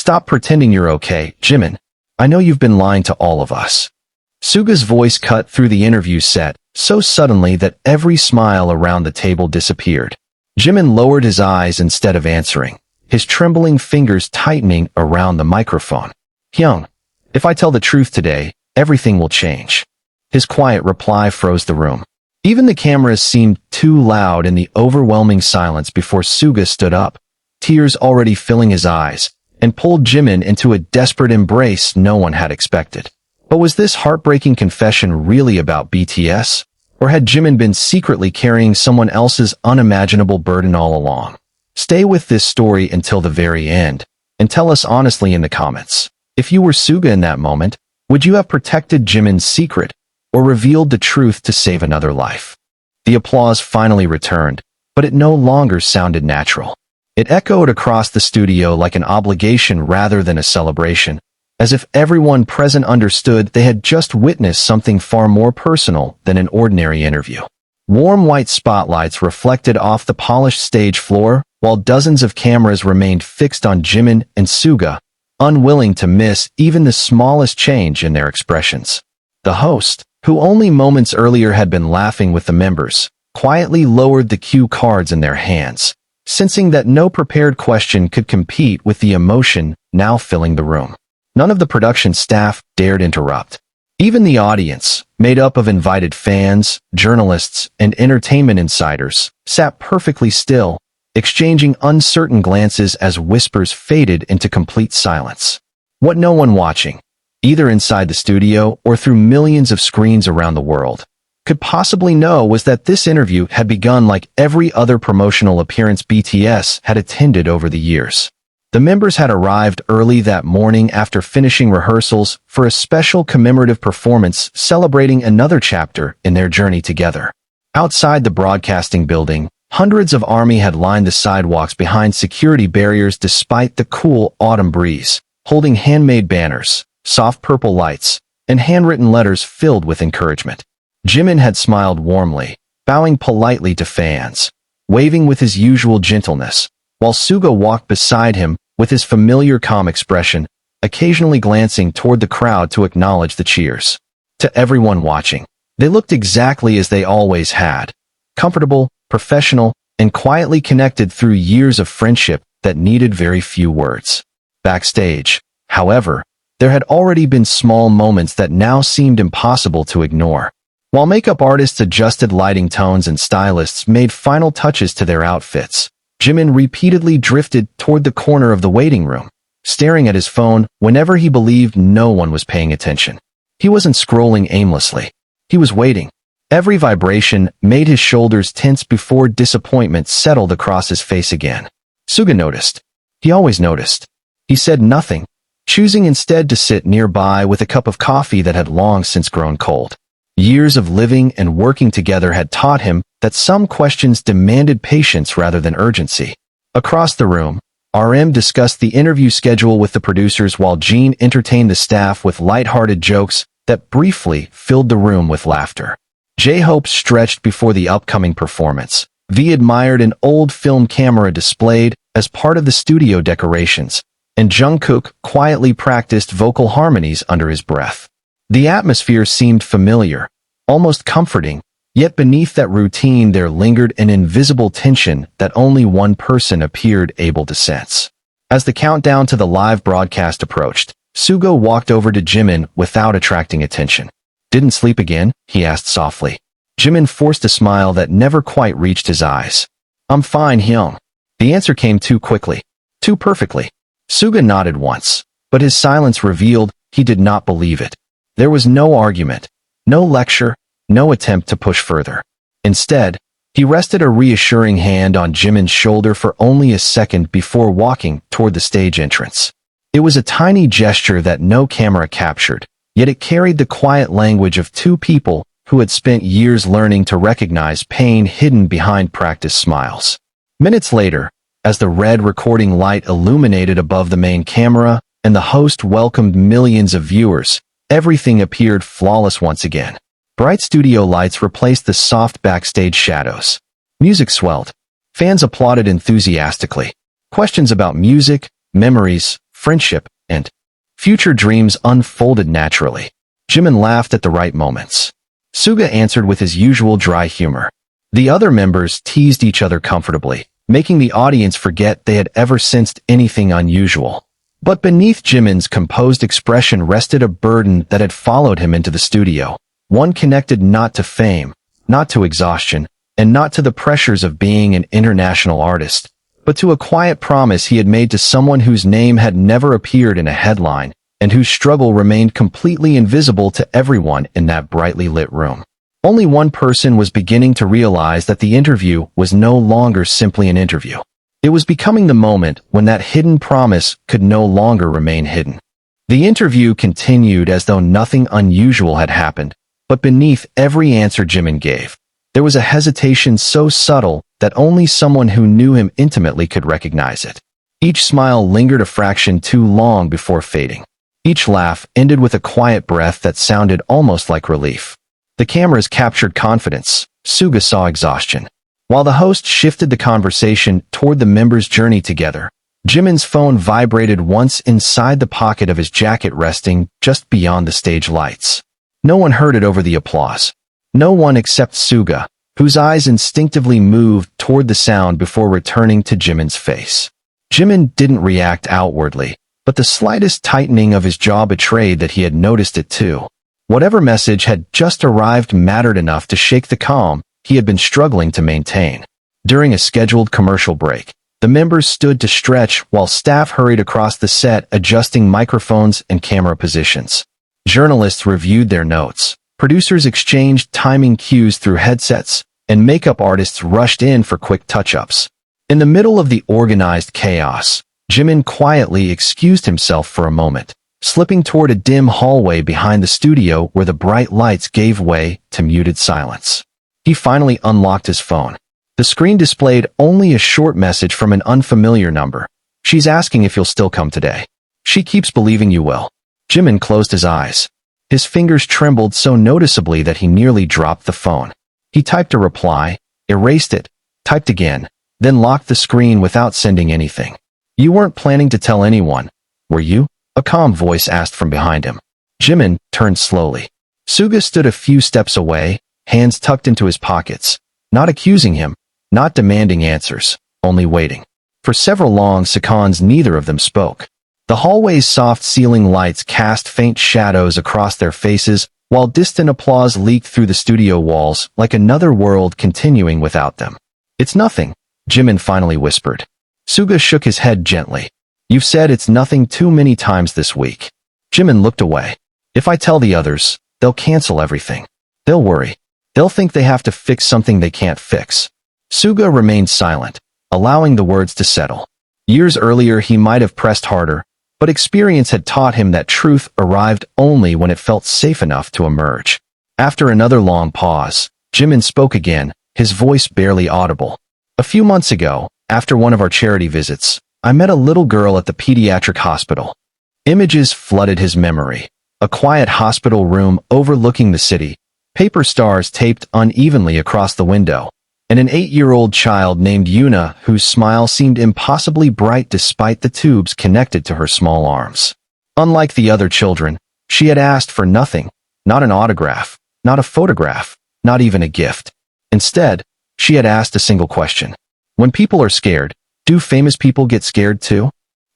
Stop pretending you're okay, Jimin. I know you've been lying to all of us. Suga's voice cut through the interview set so suddenly that every smile around the table disappeared. Jimin lowered his eyes instead of answering, his trembling fingers tightening around the microphone. Hyung, if I tell the truth today, everything will change. His quiet reply froze the room. Even the cameras seemed too loud in the overwhelming silence before Suga stood up, tears already filling his eyes, and pulled Jimin into a desperate embrace no one had expected. But was this heartbreaking confession really about BTS? Or had Jimin been secretly carrying someone else's unimaginable burden all along? Stay with this story until the very end, and tell us honestly in the comments. If you were Suga in that moment, would you have protected Jimin's secret, or revealed the truth to save another life? The applause finally returned, but it no longer sounded natural. It echoed across the studio like an obligation rather than a celebration, as if everyone present understood they had just witnessed something far more personal than an ordinary interview. Warm white spotlights reflected off the polished stage floor, while dozens of cameras remained fixed on Jimin and Suga, unwilling to miss even the smallest change in their expressions. The host, who only moments earlier had been laughing with the members, quietly lowered the cue cards in their hands, sensing that no prepared question could compete with the emotion now filling the room. None of the production staff dared interrupt. Even the audience, made up of invited fans, journalists, and entertainment insiders, sat perfectly still, exchanging uncertain glances as whispers faded into complete silence. What no one watching, either inside the studio or through millions of screens around the world, could possibly know was that this interview had begun like every other promotional appearance BTS had attended over the years. The members had arrived early that morning after finishing rehearsals for a special commemorative performance celebrating another chapter in their journey together. Outside the broadcasting building, hundreds of ARMY had lined the sidewalks behind security barriers despite the cool autumn breeze, holding handmade banners, soft purple lights, and handwritten letters filled with encouragement. Jimin had smiled warmly, bowing politely to fans, waving with his usual gentleness, while Suga walked beside him with his familiar calm expression, occasionally glancing toward the crowd to acknowledge the cheers. To everyone watching, they looked exactly as they always had, comfortable, professional, and quietly connected through years of friendship that needed very few words. Backstage, however, there had already been small moments that now seemed impossible to ignore. While makeup artists adjusted lighting tones and stylists made final touches to their outfits, Jimin repeatedly drifted toward the corner of the waiting room, staring at his phone whenever he believed no one was paying attention. He wasn't scrolling aimlessly. He was waiting. Every vibration made his shoulders tense before disappointment settled across his face again. Suga noticed. He always noticed. He said nothing, choosing instead to sit nearby with a cup of coffee that had long since grown cold. Years of living and working together had taught him that some questions demanded patience rather than urgency. Across the room, RM discussed the interview schedule with the producers while Jean entertained the staff with light-hearted jokes that briefly filled the room with laughter. J-Hope stretched before the upcoming performance. V admired an old film camera displayed as part of the studio decorations, and Jungkook quietly practiced vocal harmonies under his breath. The atmosphere seemed familiar, almost comforting, yet beneath that routine there lingered an invisible tension that only one person appeared able to sense. As the countdown to the live broadcast approached, Suga walked over to Jimin without attracting attention. "Didn't sleep again?" he asked softly. Jimin forced a smile that never quite reached his eyes. "I'm fine, Hyung." The answer came too quickly, too perfectly. Suga nodded once, but his silence revealed he did not believe it. There was no argument, no lecture, no attempt to push further. Instead, he rested a reassuring hand on Jimin's shoulder for only a second before walking toward the stage entrance. It was a tiny gesture that no camera captured, yet it carried the quiet language of two people who had spent years learning to recognize pain hidden behind practiced smiles. Minutes later, as the red recording light illuminated above the main camera and the host welcomed millions of viewers, everything appeared flawless once again. Bright studio lights replaced the soft backstage shadows. Music swelled. Fans applauded enthusiastically. Questions about music, memories, friendship, and future dreams unfolded naturally. Jimin laughed at the right moments. Suga answered with his usual dry humor. The other members teased each other comfortably, making the audience forget they had ever sensed anything unusual. But beneath Jimin's composed expression rested a burden that had followed him into the studio, one connected not to fame, not to exhaustion, and not to the pressures of being an international artist, but to a quiet promise he had made to someone whose name had never appeared in a headline, and whose struggle remained completely invisible to everyone in that brightly lit room. Only one person was beginning to realize that the interview was no longer simply an interview. It was becoming the moment when that hidden promise could no longer remain hidden. The interview continued as though nothing unusual had happened, but beneath every answer Jimin gave, there was a hesitation so subtle that only someone who knew him intimately could recognize it. Each smile lingered a fraction too long before fading. Each laugh ended with a quiet breath that sounded almost like relief. The cameras captured confidence. Suga saw exhaustion. While the host shifted the conversation toward the members' journey together, Jimin's phone vibrated once inside the pocket of his jacket resting just beyond the stage lights. No one heard it over the applause. No one except Suga, whose eyes instinctively moved toward the sound before returning to Jimin's face. Jimin didn't react outwardly, but the slightest tightening of his jaw betrayed that he had noticed it too. Whatever message had just arrived mattered enough to shake the calm he had been struggling to maintain. During a scheduled commercial break, the members stood to stretch while staff hurried across the set adjusting microphones and camera positions. Journalists reviewed their notes, producers exchanged timing cues through headsets, and makeup artists rushed in for quick touch-ups. In the middle of the organized chaos, Jimin quietly excused himself for a moment, slipping toward a dim hallway behind the studio where the bright lights gave way to muted silence. He finally unlocked his phone. The screen displayed only a short message from an unfamiliar number. "She's asking if you'll still come today. She keeps believing you will." Jimin closed his eyes. His fingers trembled so noticeably that he nearly dropped the phone. He typed a reply, erased it, typed again, then locked the screen without sending anything. "You weren't planning to tell anyone, were you?" A calm voice asked from behind him. Jimin turned slowly. Suga stood a few steps away, hands tucked into his pockets, not accusing him, not demanding answers, only waiting. For several long seconds neither of them spoke. The hallway's soft ceiling lights cast faint shadows across their faces, while distant applause leaked through the studio walls like another world continuing without them. "It's nothing," Jimin finally whispered. Suga shook his head gently. "You've said it's nothing too many times this week." Jimin looked away. "If I tell the others, they'll cancel everything. They'll worry. They'll think they have to fix something they can't fix." Suga remained silent, allowing the words to settle. Years earlier he might have pressed harder, but experience had taught him that truth arrived only when it felt safe enough to emerge. After another long pause, Jimin spoke again, his voice barely audible. "A few months ago, after one of our charity visits, I met a little girl at the pediatric hospital." Images flooded his memory. A quiet hospital room overlooking the city, paper stars taped unevenly across the window, and an 8-year-old child named Yuna whose smile seemed impossibly bright despite the tubes connected to her small arms. Unlike the other children, she had asked for nothing, not an autograph, not a photograph, not even a gift. Instead, she had asked a single question. "When people are scared, do famous people get scared too?"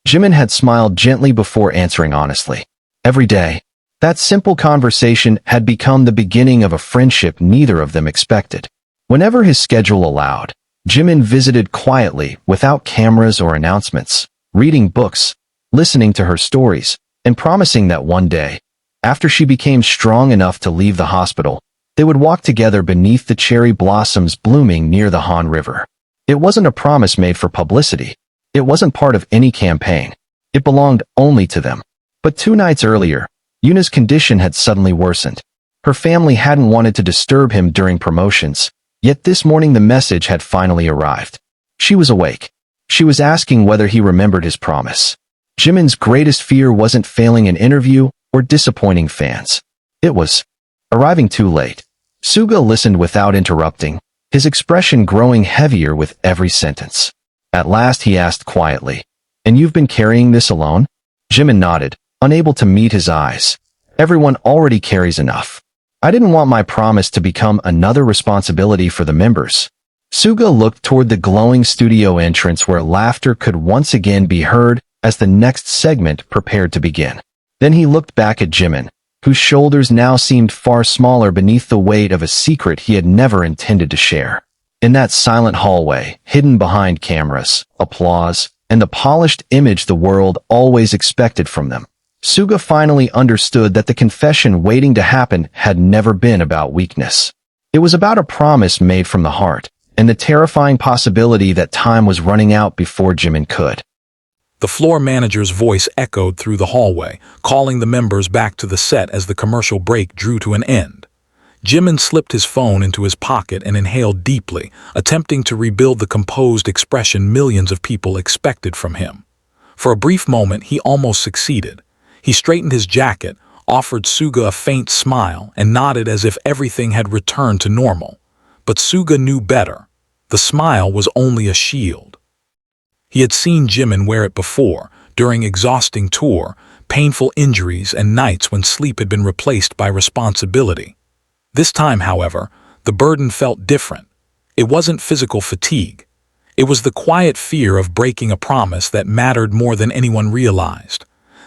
Jimin had smiled gently before answering honestly. Every day. That simple conversation had become the beginning of a friendship neither of them expected. Whenever his schedule allowed, Jimin visited quietly without cameras or announcements, reading books, listening to her stories, and promising that one day, after she became strong enough to leave the hospital, they would walk together beneath the cherry blossoms blooming near the Han River. It wasn't a promise made for publicity. It wasn't part of any campaign. It belonged only to them. But 2 nights earlier, Yuna's condition had suddenly worsened. Her family hadn't wanted to disturb him during promotions, yet this morning the message had finally arrived. She was awake. She was asking whether he remembered his promise. Jimin's greatest fear wasn't failing an interview or disappointing fans. It was arriving too late. Suga listened without interrupting, his expression growing heavier with every sentence. At last he asked quietly, "And you've been carrying this alone?" Jimin nodded, unable to meet his eyes. Everyone already carries enough. I didn't want my promise to become another responsibility for the members. Suga looked toward the glowing studio entrance where laughter could once again be heard as the next segment prepared to begin. Then he looked back at Jimin, whose shoulders now seemed far smaller beneath the weight of a secret he had never intended to share. In that silent hallway, hidden behind cameras, applause, and the polished image the world always expected from them, Suga finally understood that the confession waiting to happen had never been about weakness. It was about a promise made from the heart, and the terrifying possibility that time was running out before Jimin could. The floor manager's voice echoed through the hallway, calling the members back to the set as the commercial break drew to an end. Jimin slipped his phone into his pocket and inhaled deeply, attempting to rebuild the composed expression millions of people expected from him. For a brief moment, he almost succeeded. He straightened his jacket, offered Suga a faint smile, and nodded as if everything had returned to normal. But Suga knew better. The smile was only a shield. He had seen Jimin wear it before, during exhausting tour, painful injuries, and nights when sleep had been replaced by responsibility. This time, however, the burden felt different. It wasn't physical fatigue. It was the quiet fear of breaking a promise that mattered more than anyone realized.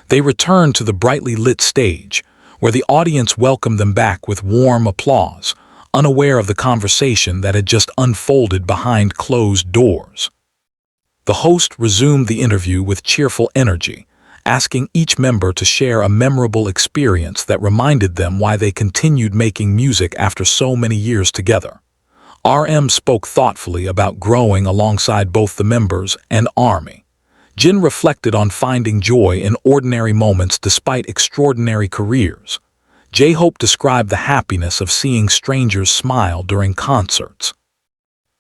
They returned to the brightly lit stage, where the audience welcomed them back with warm applause, unaware of the conversation that had just unfolded behind closed doors. The host resumed the interview with cheerful energy, asking each member to share a memorable experience that reminded them why they continued making music after so many years together. RM spoke thoughtfully about growing alongside both the members and ARMY. Jin reflected on finding joy in ordinary moments despite extraordinary careers. J-Hope described the happiness of seeing strangers smile during concerts.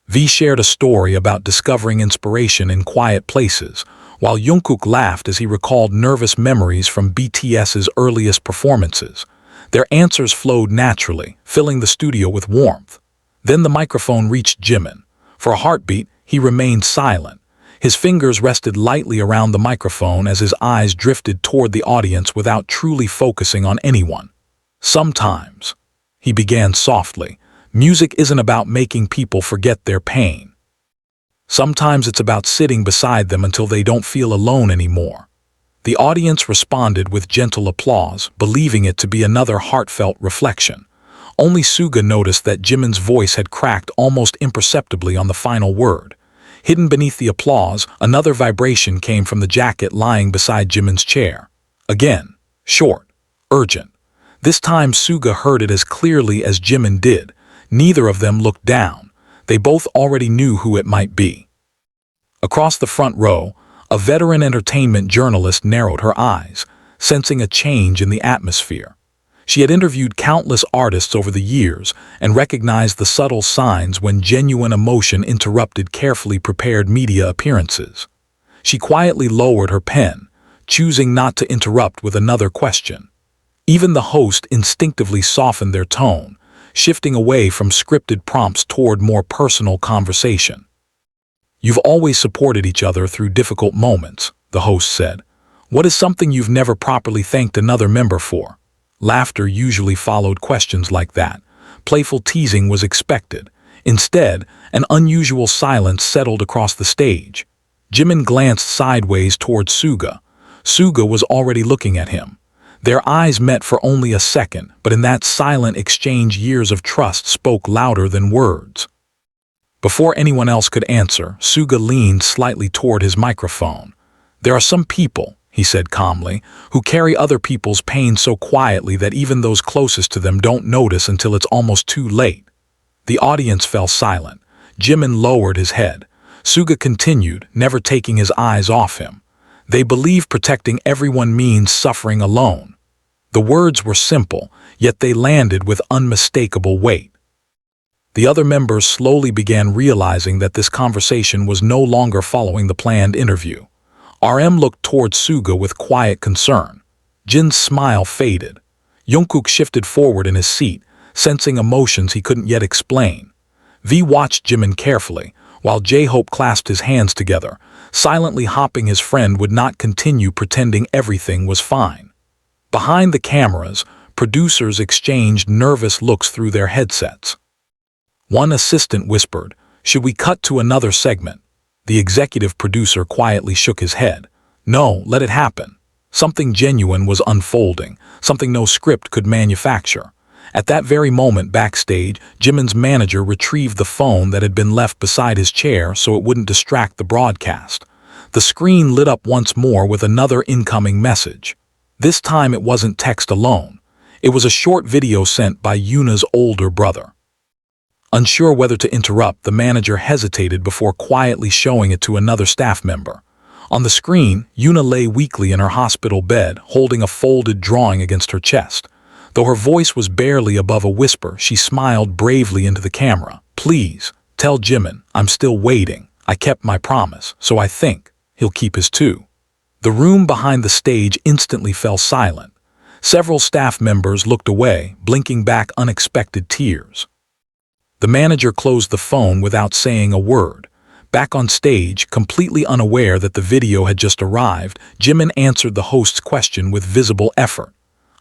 V shared a story about discovering inspiration in quiet places, while Jungkook laughed as he recalled nervous memories from BTS's earliest performances. Their answers flowed naturally, filling the studio with warmth. Then the microphone reached Jimin. For a heartbeat, he remained silent. His fingers rested lightly around the microphone as his eyes drifted toward the audience without truly focusing on anyone. Sometimes, he began softly, music isn't about making people forget their pain. Sometimes it's about sitting beside them until they don't feel alone anymore. The audience responded with gentle applause, believing it to be another heartfelt reflection. Only Suga noticed that Jimin's voice had cracked almost imperceptibly on the final word. Hidden beneath the applause, another vibration came from the jacket lying beside Jimin's chair. Again, short, urgent. This time Suga heard it as clearly as Jimin did. Neither of them looked down. They both already knew who it might be. Across the front row, a veteran entertainment journalist narrowed her eyes, sensing a change in the atmosphere. She had interviewed countless artists over the years and recognized the subtle signs when genuine emotion interrupted carefully prepared media appearances. She quietly lowered her pen, choosing not to interrupt with another question. Even the host instinctively softened their tone, shifting away from scripted prompts toward more personal conversation. "You've always supported each other through difficult moments," the host said. "What is something you've never properly thanked another member for?" Laughter usually followed questions like that. Playful teasing was expected. Instead, an unusual silence settled across the stage. Jimin glanced sideways toward Suga. Suga was already looking at him. Their eyes met for only a second, but in that silent exchange years of trust spoke louder than words. Before anyone else could answer, Suga leaned slightly toward his microphone. "There are some people," he said calmly, "who carry other people's pain so quietly that even those closest to them don't notice until it's almost too late." The audience fell silent. Jimin lowered his head. Suga continued, never taking his eyes off him. "They believe protecting everyone means suffering alone." The words were simple, yet they landed with unmistakable weight. The other members slowly began realizing that this conversation was no longer following the planned interview. RM looked toward Suga with quiet concern. Jin's smile faded. Jungkook shifted forward in his seat, sensing emotions he couldn't yet explain. V watched Jimin carefully, while J-Hope clasped his hands together, silently hoping his friend would not continue pretending everything was fine. Behind the cameras, producers exchanged nervous looks through their headsets. One assistant whispered, "Should we cut to another segment?" The executive producer quietly shook his head. "No, let it happen." Something genuine was unfolding, something no script could manufacture. At that very moment backstage, Jimin's manager retrieved the phone that had been left beside his chair so it wouldn't distract the broadcast. The screen lit up once more with another incoming message. This time it wasn't text alone. It was a short video sent by Yuna's older brother. Unsure whether to interrupt, the manager hesitated before quietly showing it to another staff member. On the screen, Yuna lay weakly in her hospital bed, holding a folded drawing against her chest. Though her voice was barely above a whisper, she smiled bravely into the camera. "Please, tell Jimin, I'm still waiting. I kept my promise, so I think he'll keep his too." The room behind the stage instantly fell silent. Several staff members looked away, blinking back unexpected tears. The manager closed the phone without saying a word. Back on stage, completely unaware that the video had just arrived, Jimin answered the host's question with visible effort.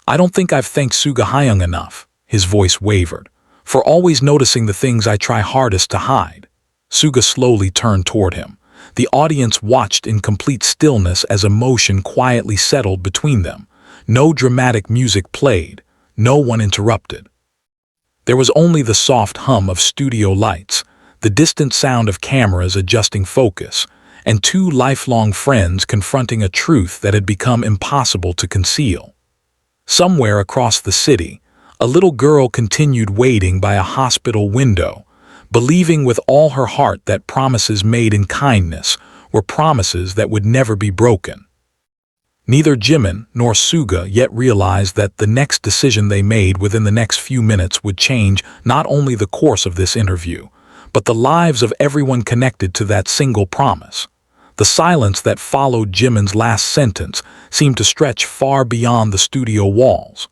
"I don't think I've thanked Suga Hyung enough," his voice wavered, "for always noticing the things I try hardest to hide." Suga slowly turned toward him. The audience watched in complete stillness as emotion quietly settled between them. No dramatic music played. No one interrupted. There was only the soft hum of studio lights, the distant sound of cameras adjusting focus, and two lifelong friends confronting a truth that had become impossible to conceal. Somewhere across the city, a little girl continued waiting by a hospital window, believing with all her heart that promises made in kindness were promises that would never be broken. Neither Jimin nor Suga yet realized that the next decision they made within the next few minutes would change not only the course of this interview, but the lives of everyone connected to that single promise. The silence that followed Jimin's last sentence seemed to stretch far beyond the studio walls.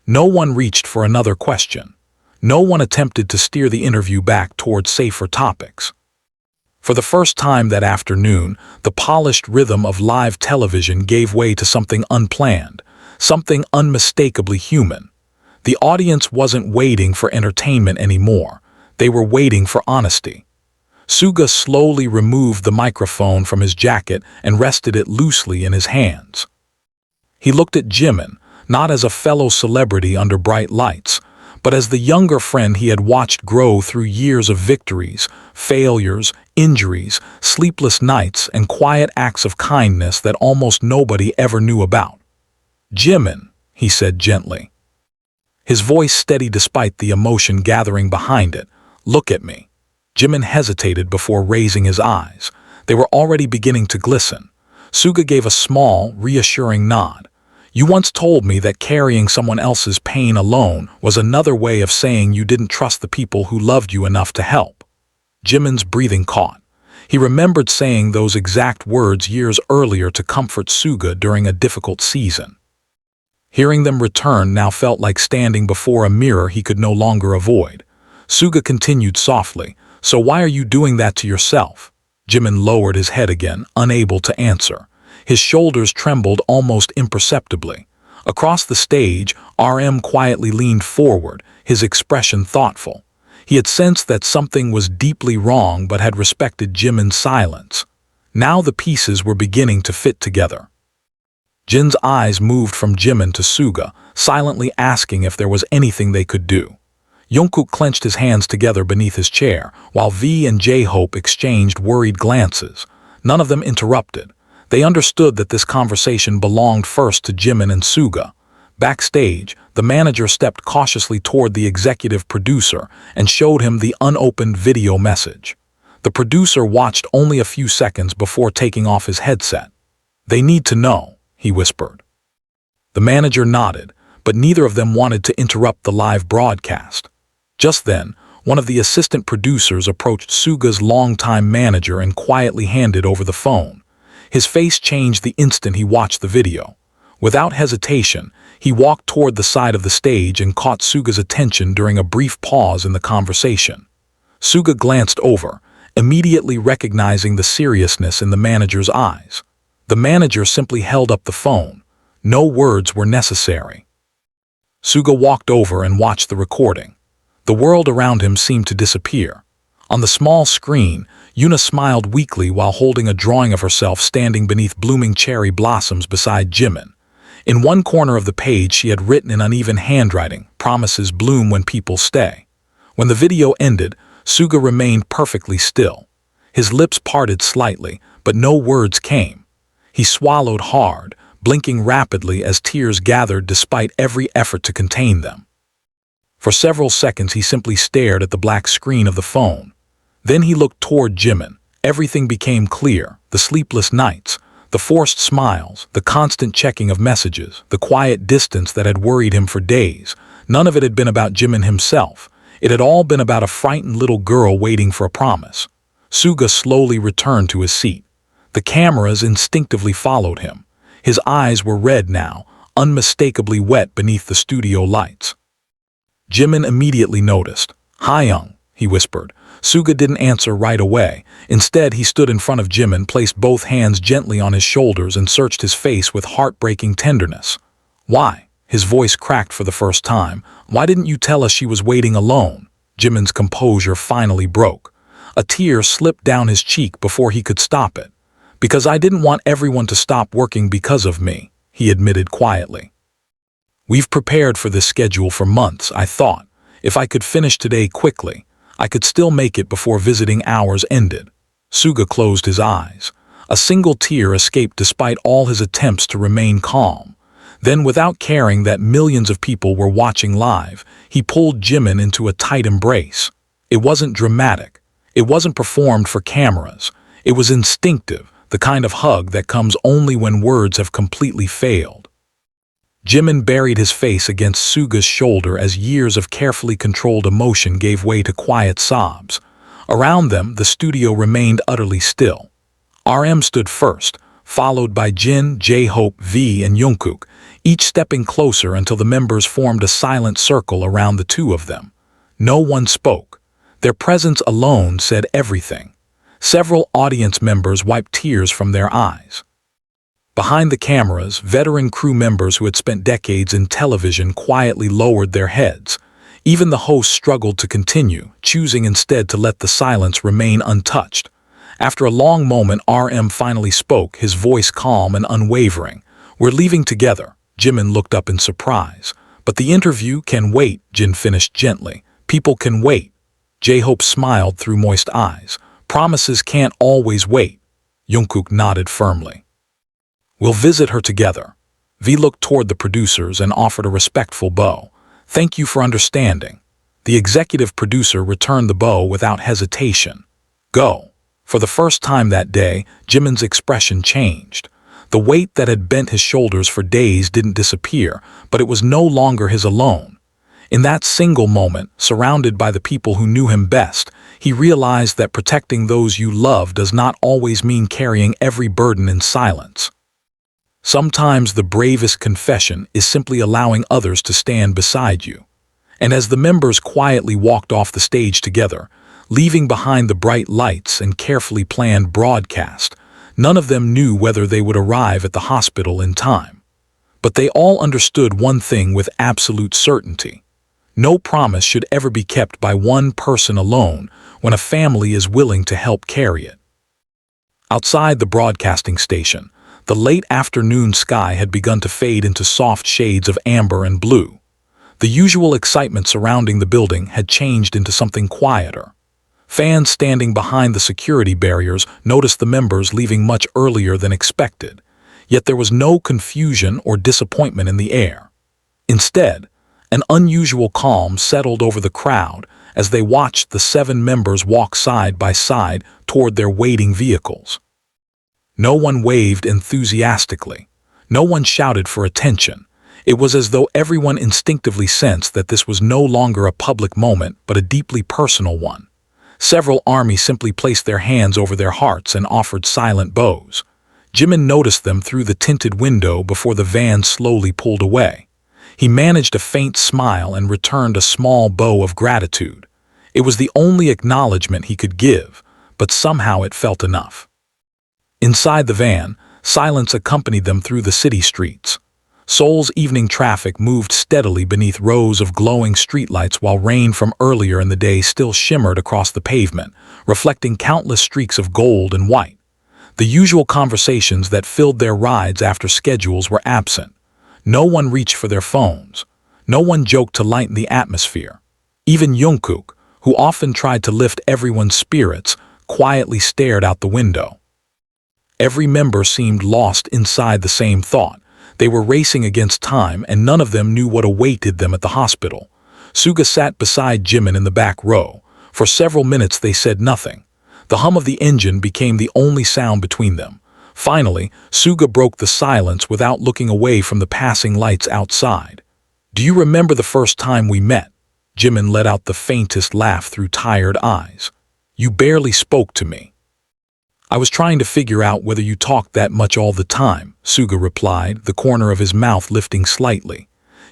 No one reached for another question. No one attempted to steer the interview back towards safer topics. For the first time that afternoon, the polished rhythm of live television gave way to something unplanned, something unmistakably human. The audience wasn't waiting for entertainment anymore. They were waiting for honesty. Suga slowly removed the microphone from his jacket and rested it loosely in his hands. He looked at Jimin, not as a fellow celebrity under bright lights, but as the younger friend he had watched grow through years of victories, failures, injuries, sleepless nights, and quiet acts of kindness that almost nobody ever knew about. "Jimin," he said gently. His voice steady despite the emotion gathering behind it. "Look at me." Jimin hesitated before raising his eyes. They were already beginning to glisten. Suga gave a small, reassuring nod. "You once told me that carrying someone else's pain alone was another way of saying you didn't trust the people who loved you enough to help." Jimin's breathing caught. He remembered saying those exact words years earlier to comfort Suga during a difficult season. Hearing them return now felt like standing before a mirror he could no longer avoid. Suga continued softly, "So why are you doing that to yourself?" Jimin lowered his head again, unable to answer. His shoulders trembled almost imperceptibly. Across the stage, RM quietly leaned forward, his expression thoughtful. He had sensed that something was deeply wrong but had respected Jimin's silence. Now the pieces were beginning to fit together. Jin's eyes moved from Jimin to Suga, silently asking if there was anything they could do. Jungkook clenched his hands together beneath his chair, while V and J-Hope exchanged worried glances. None of them interrupted. They understood that this conversation belonged first to Jimin and Suga. Backstage, the manager stepped cautiously toward the executive producer and showed him the unopened video message. The producer watched only a few seconds before taking off his headset. "They need to know," he whispered. The manager nodded, but neither of them wanted to interrupt the live broadcast. Just then, one of the assistant producers approached Suga's longtime manager and quietly handed over the phone. His face changed the instant he watched the video. Without hesitation, he walked toward the side of the stage and caught Suga's attention during a brief pause in the conversation. Suga glanced over, immediately recognizing the seriousness in the manager's eyes. The manager simply held up the phone. No words were necessary. Suga walked over and watched the recording. The world around him seemed to disappear. On the small screen, Yuna smiled weakly while holding a drawing of herself standing beneath blooming cherry blossoms beside Jimin. In one corner of the page she had written in uneven handwriting, "Promises bloom when people stay." When the video ended, Suga remained perfectly still. His lips parted slightly, but no words came. He swallowed hard, blinking rapidly as tears gathered despite every effort to contain them. For several seconds he simply stared at the black screen of the phone. Then he looked toward Jimin. Everything became clear: the sleepless nights, the forced smiles, the constant checking of messages, the quiet distance that had worried him for days. None of it had been about Jimin himself. It had all been about a frightened little girl waiting for a promise. Suga slowly returned to his seat. The cameras instinctively followed him. His eyes were red now, unmistakably wet beneath the studio lights. Jimin immediately noticed. "Hyung," he whispered. Suga didn't answer right away. Instead, he stood in front of Jimin, placed both hands gently on his shoulders, and searched his face with heartbreaking tenderness. "Why?" His voice cracked for the first time. "Why didn't you tell us she was waiting alone?" Jimin's composure finally broke. A tear slipped down his cheek before he could stop it. "Because I didn't want everyone to stop working because of me," he admitted quietly. "We've prepared for this schedule for months. I thought, if I could finish today quickly, I could still make it before visiting hours ended." Suga closed his eyes. A single tear escaped despite all his attempts to remain calm. Then, without caring that millions of people were watching live, he pulled Jimin into a tight embrace. It wasn't dramatic. It wasn't performed for cameras. It was instinctive, the kind of hug that comes only when words have completely failed. Jimin buried his face against Suga's shoulder as years of carefully controlled emotion gave way to quiet sobs. Around them, the studio remained utterly still. RM stood first, followed by Jin, J-Hope, V, and Jungkook, each stepping closer until the members formed a silent circle around the two of them. No one spoke. Their presence alone said everything. Several audience members wiped tears from their eyes. Behind the cameras, veteran crew members who had spent decades in television quietly lowered their heads. Even the host struggled to continue, choosing instead to let the silence remain untouched. After a long moment, RM finally spoke, his voice calm and unwavering. "We're leaving together." Jimin looked up in surprise. "But the interview can wait," Jin finished gently. "People can wait." J-Hope smiled through moist eyes. "Promises can't always wait." Jungkook nodded firmly. "We'll visit her together." V looked toward the producers and offered a respectful bow. "Thank you for understanding." The executive producer returned the bow without hesitation. "Go." For the first time that day, Jimin's expression changed. The weight that had bent his shoulders for days didn't disappear, but it was no longer his alone. In that single moment, surrounded by the people who knew him best, he realized that protecting those you love does not always mean carrying every burden in silence. Sometimes the bravest confession is simply allowing others to stand beside you. And as the members quietly walked off the stage together, leaving behind the bright lights and carefully planned broadcast, none of them knew whether they would arrive at the hospital in time. But they all understood one thing with absolute certainty. No promise should ever be kept by one person alone when a family is willing to help carry it. Outside the broadcasting station, the late afternoon sky had begun to fade into soft shades of amber and blue. The usual excitement surrounding the building had changed into something quieter. Fans standing behind the security barriers noticed the members leaving much earlier than expected, yet there was no confusion or disappointment in the air. Instead, an unusual calm settled over the crowd as they watched the 7 members walk side by side toward their waiting vehicles. No one waved enthusiastically. No one shouted for attention. It was as though everyone instinctively sensed that this was no longer a public moment but a deeply personal one. Several army simply placed their hands over their hearts and offered silent bows. Jimin noticed them through the tinted window before the van slowly pulled away. He managed a faint smile and returned a small bow of gratitude. It was the only acknowledgement he could give, but somehow it felt enough. Inside the van, silence accompanied them through the city streets. Seoul's evening traffic moved steadily beneath rows of glowing streetlights while rain from earlier in the day still shimmered across the pavement, reflecting countless streaks of gold and white. The usual conversations that filled their rides after schedules were absent. No one reached for their phones. No one joked to lighten the atmosphere. Even Jungkook, who often tried to lift everyone's spirits, quietly stared out the window. Every member seemed lost inside the same thought. They were racing against time, and none of them knew what awaited them at the hospital. Suga sat beside Jimin in the back row. For several minutes they said nothing. The hum of the engine became the only sound between them. Finally, Suga broke the silence without looking away from the passing lights outside. "Do you remember the first time we met?" Jimin let out the faintest laugh through tired eyes. "You barely spoke to me." "I was trying to figure out whether you talked that much all the time," Suga replied, the corner of his mouth lifting slightly.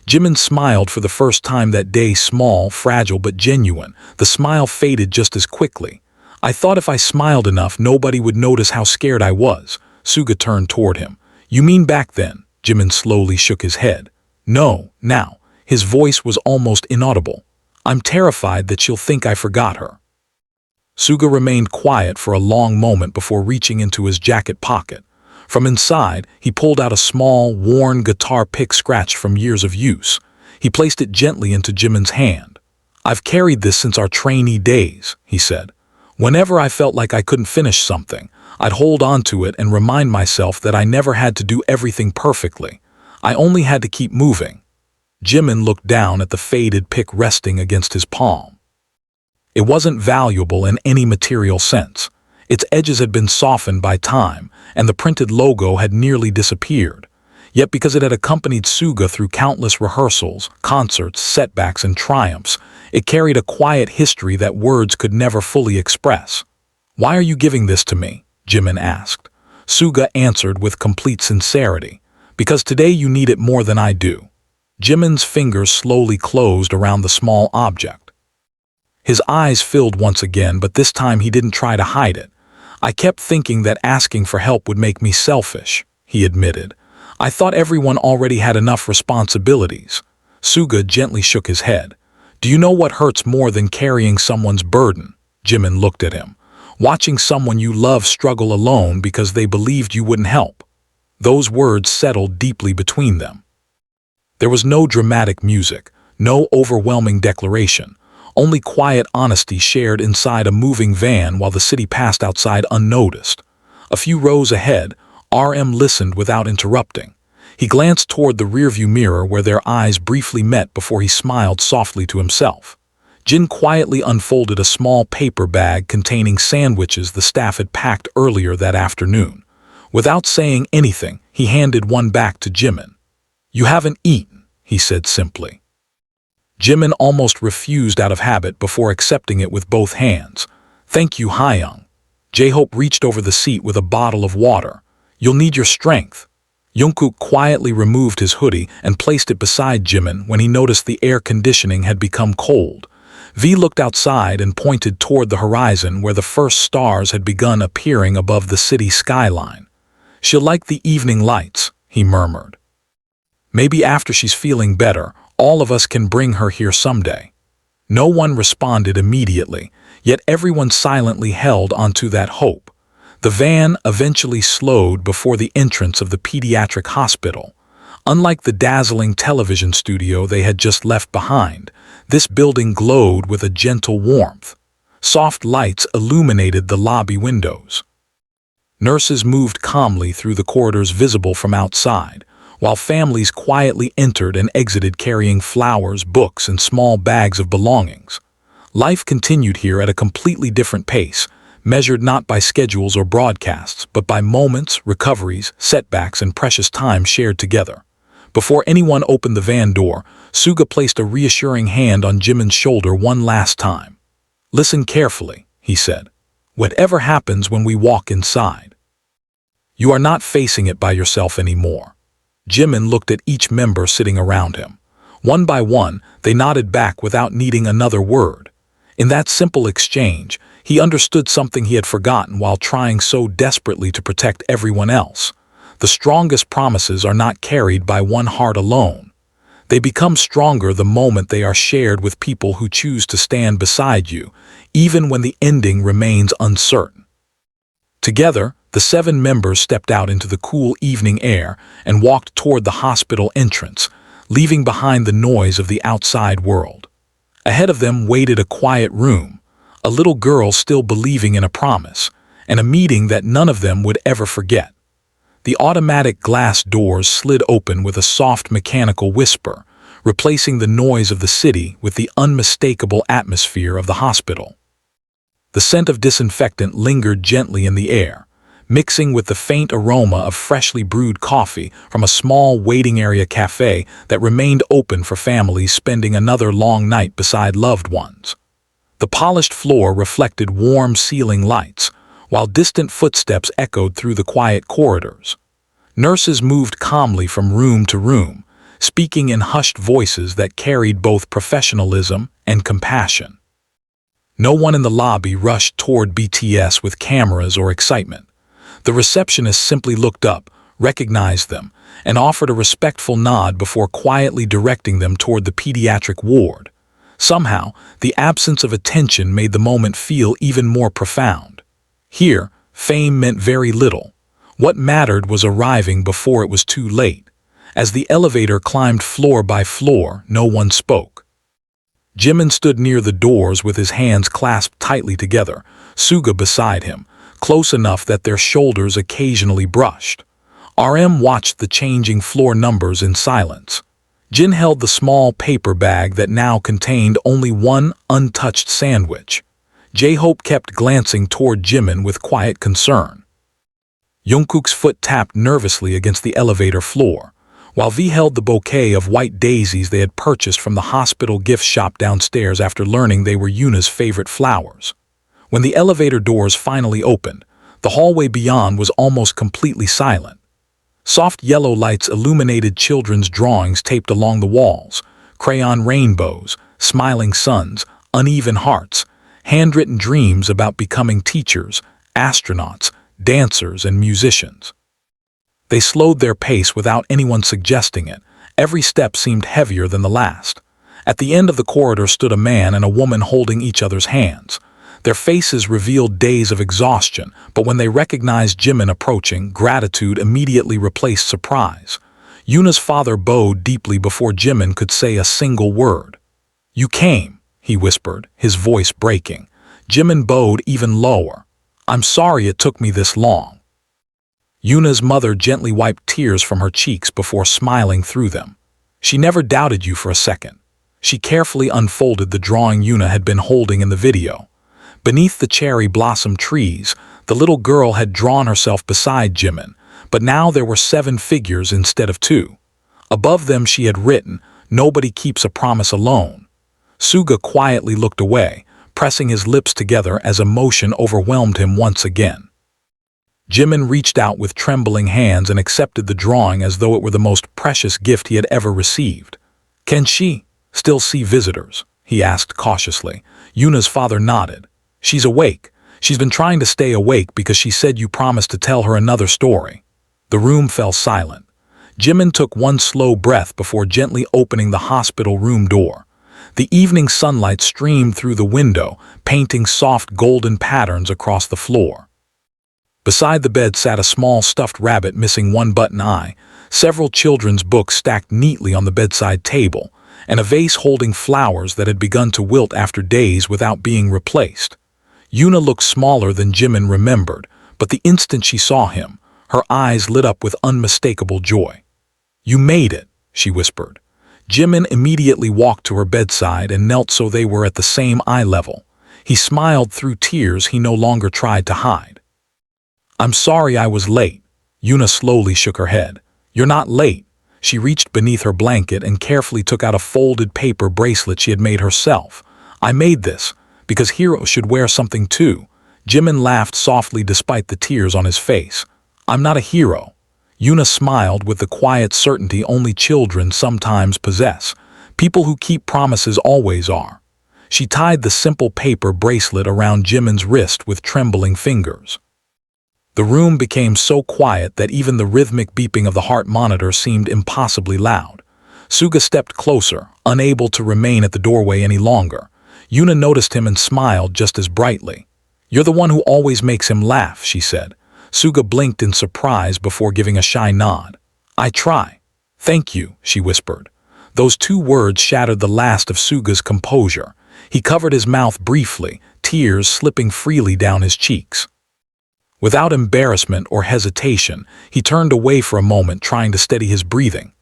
Jimin smiled for the first time that day, small, fragile, but genuine. The smile faded just as quickly. "I thought if I smiled enough, nobody would notice how scared I was." Suga turned toward him. "You mean back then?" Jimin slowly shook his head. "No, now." His voice was almost inaudible. "I'm terrified that she'll think I forgot her." Suga remained quiet for a long moment before reaching into his jacket pocket. From inside, he pulled out a small, worn guitar pick scratched from years of use. He placed it gently into Jimin's hand. "I've carried this since our trainee days," he said. "Whenever I felt like I couldn't finish something, I'd hold on to it and remind myself that I never had to do everything perfectly. I only had to keep moving." Jimin looked down at the faded pick resting against his palm. It wasn't valuable in any material sense. Its edges had been softened by time, and the printed logo had nearly disappeared. Yet because it had accompanied Suga through countless rehearsals, concerts, setbacks, and triumphs, it carried a quiet history that words could never fully express. "Why are you giving this to me?" Jimin asked. Suga answered with complete sincerity. "Because today you need it more than I do." Jimin's fingers slowly closed around the small object. His eyes filled once again, but this time he didn't try to hide it. "I kept thinking that asking for help would make me selfish," he admitted. "I thought everyone already had enough responsibilities." Suga gently shook his head. "Do you know what hurts more than carrying someone's burden?" Jimin looked at him. "Watching someone you love struggle alone because they believed you wouldn't help." Those words settled deeply between them. There was no dramatic music, no overwhelming declaration. Only quiet honesty shared inside a moving van while the city passed outside unnoticed. A few rows ahead, RM listened without interrupting. He glanced toward the rearview mirror where their eyes briefly met before he smiled softly to himself. Jin quietly unfolded a small paper bag containing sandwiches the staff had packed earlier that afternoon. Without saying anything, he handed one back to Jimin. "You haven't eaten," he said simply. Jimin almost refused out of habit before accepting it with both hands. "Thank you, Hyung." J-Hope reached over the seat with a bottle of water. "You'll need your strength." Jungkook quietly removed his hoodie and placed it beside Jimin when he noticed the air conditioning had become cold. V looked outside and pointed toward the horizon where the first stars had begun appearing above the city skyline. "She'll like the evening lights," he murmured. "Maybe after she's feeling better, all of us can bring her here someday." No one responded immediately, yet everyone silently held onto that hope. The van eventually slowed before the entrance of the pediatric hospital. Unlike the dazzling television studio they had just left behind, this building glowed with a gentle warmth. Soft lights illuminated the lobby windows. Nurses moved calmly through the corridors visible from outside, while families quietly entered and exited carrying flowers, books, and small bags of belongings. Life continued here at a completely different pace, measured not by schedules or broadcasts, but by moments, recoveries, setbacks, and precious time shared together. Before anyone opened the van door, Suga placed a reassuring hand on Jimin's shoulder one last time. "Listen carefully," he said. "Whatever happens when we walk inside, you are not facing it by yourself anymore." Jimin looked at each member sitting around him. One by one, they nodded back without needing another word. In that simple exchange, He understood something he had forgotten while trying so desperately to protect everyone else. The strongest promises are not carried by one heart alone. They become stronger the moment they are shared with people who choose to stand beside you, even when the ending remains uncertain. Together, the 7 members stepped out into the cool evening air and walked toward the hospital entrance, leaving behind the noise of the outside world. Ahead of them waited a quiet room, a little girl still believing in a promise, and a meeting that none of them would ever forget. The automatic glass doors slid open with a soft mechanical whisper, replacing the noise of the city with the unmistakable atmosphere of the hospital. The scent of disinfectant lingered gently in the air, mixing with the faint aroma of freshly brewed coffee from a small waiting area cafe that remained open for families spending another long night beside loved ones. The polished floor reflected warm ceiling lights, while distant footsteps echoed through the quiet corridors. Nurses moved calmly from room to room, speaking in hushed voices that carried both professionalism and compassion. No one in the lobby rushed toward BTS with cameras or excitement. The receptionist simply looked up, recognized them, and offered a respectful nod before quietly directing them toward the pediatric ward. Somehow, the absence of attention made the moment feel even more profound. Here, fame meant very little. What mattered was arriving before it was too late. As the elevator climbed floor by floor, no one spoke. Jimin stood near the doors with his hands clasped tightly together, Suga beside him, close enough that their shoulders occasionally brushed. RM watched the changing floor numbers in silence. Jin held the small paper bag that now contained only one untouched sandwich. J-Hope kept glancing toward Jimin with quiet concern. Jungkook's foot tapped nervously against the elevator floor, while V held the bouquet of white daisies they had purchased from the hospital gift shop downstairs after learning they were Yuna's favorite flowers. When the elevator doors finally opened, the hallway beyond was almost completely silent. Soft yellow lights illuminated children's drawings taped along the walls, crayon rainbows, smiling suns, uneven hearts, handwritten dreams about becoming teachers, astronauts, dancers, and musicians. They slowed their pace without anyone suggesting it. Every step seemed heavier than the last. At the end of the corridor stood a man and a woman holding each other's hands. Their faces revealed days of exhaustion, but when they recognized Jimin approaching, gratitude immediately replaced surprise. Yuna's father bowed deeply before Jimin could say a single word. "You came," he whispered, his voice breaking. Jimin bowed even lower. "I'm sorry it took me this long." Yuna's mother gently wiped tears from her cheeks before smiling through them. "She never doubted you for a second." She carefully unfolded the drawing Yuna had been holding in the video. Beneath the cherry blossom trees, the little girl had drawn herself beside Jimin, but now there were 7 figures instead of 2. Above them she had written, "Nobody keeps a promise alone." Suga quietly looked away, pressing his lips together as emotion overwhelmed him once again. Jimin reached out with trembling hands and accepted the drawing as though it were the most precious gift he had ever received. "Can she still see visitors?" he asked cautiously. Yuna's father nodded. "She's awake. She's been trying to stay awake because she said you promised to tell her another story." The room fell silent. Jimin took one slow breath before gently opening the hospital room door. The evening sunlight streamed through the window, painting soft golden patterns across the floor. Beside the bed sat a small stuffed rabbit missing one button eye, several children's books stacked neatly on the bedside table, and a vase holding flowers that had begun to wilt after days without being replaced. Yuna looked smaller than Jimin remembered, but the instant she saw him, her eyes lit up with unmistakable joy. "You made it," she whispered. Jimin immediately walked to her bedside and knelt so they were at the same eye level. He smiled through tears he no longer tried to hide. "I'm sorry I was late." Yuna slowly shook her head. "You're not late." She reached beneath her blanket and carefully took out a folded paper bracelet she had made herself. "I made this because heroes should wear something too." Jimin laughed softly despite the tears on his face. "I'm not a hero." Yuna smiled with the quiet certainty only children sometimes possess. "People who keep promises always are." She tied the simple paper bracelet around Jimin's wrist with trembling fingers. The room became so quiet that even the rhythmic beeping of the heart monitor seemed impossibly loud. Suga stepped closer, unable to remain at the doorway any longer. Yuna noticed him and smiled just as brightly. "You're the one who always makes him laugh," she said. Suga blinked in surprise before giving a shy nod. "I try." "Thank you," she whispered. Those two words shattered the last of Suga's composure. He covered his mouth briefly, tears slipping freely down his cheeks. Without embarrassment or hesitation, he turned away for a moment, trying to steady his breathing.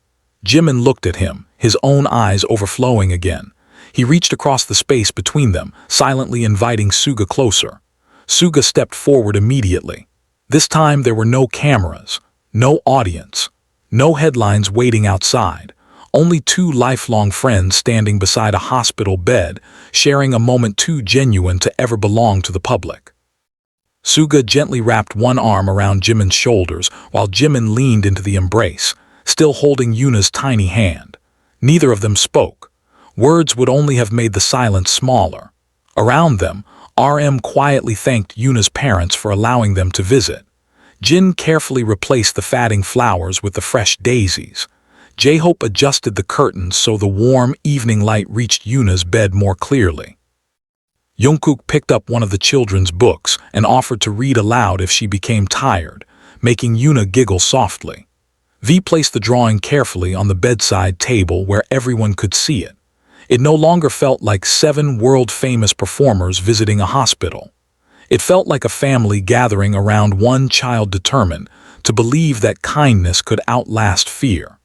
Jimin looked at him, his own eyes overflowing again. He reached across the space between them, silently inviting Suga closer. Suga stepped forward immediately. This time there were no cameras, no audience, no headlines waiting outside. Only two lifelong friends standing beside a hospital bed, sharing a moment too genuine to ever belong to the public. Suga gently wrapped one arm around Jimin's shoulders while Jimin leaned into the embrace, still holding Yuna's tiny hand. Neither of them spoke. Words would only have made the silence smaller. Around them, RM quietly thanked Yuna's parents for allowing them to visit. Jin carefully replaced the fading flowers with the fresh daisies. J-Hope adjusted the curtains so the warm evening light reached Yuna's bed more clearly. Jungkook picked up one of the children's books and offered to read aloud if she became tired, making Yuna giggle softly. V placed the drawing carefully on the bedside table where everyone could see it. It no longer felt like 7 world-famous performers visiting a hospital. It felt like a family gathering around one child determined to believe that kindness could outlast fear.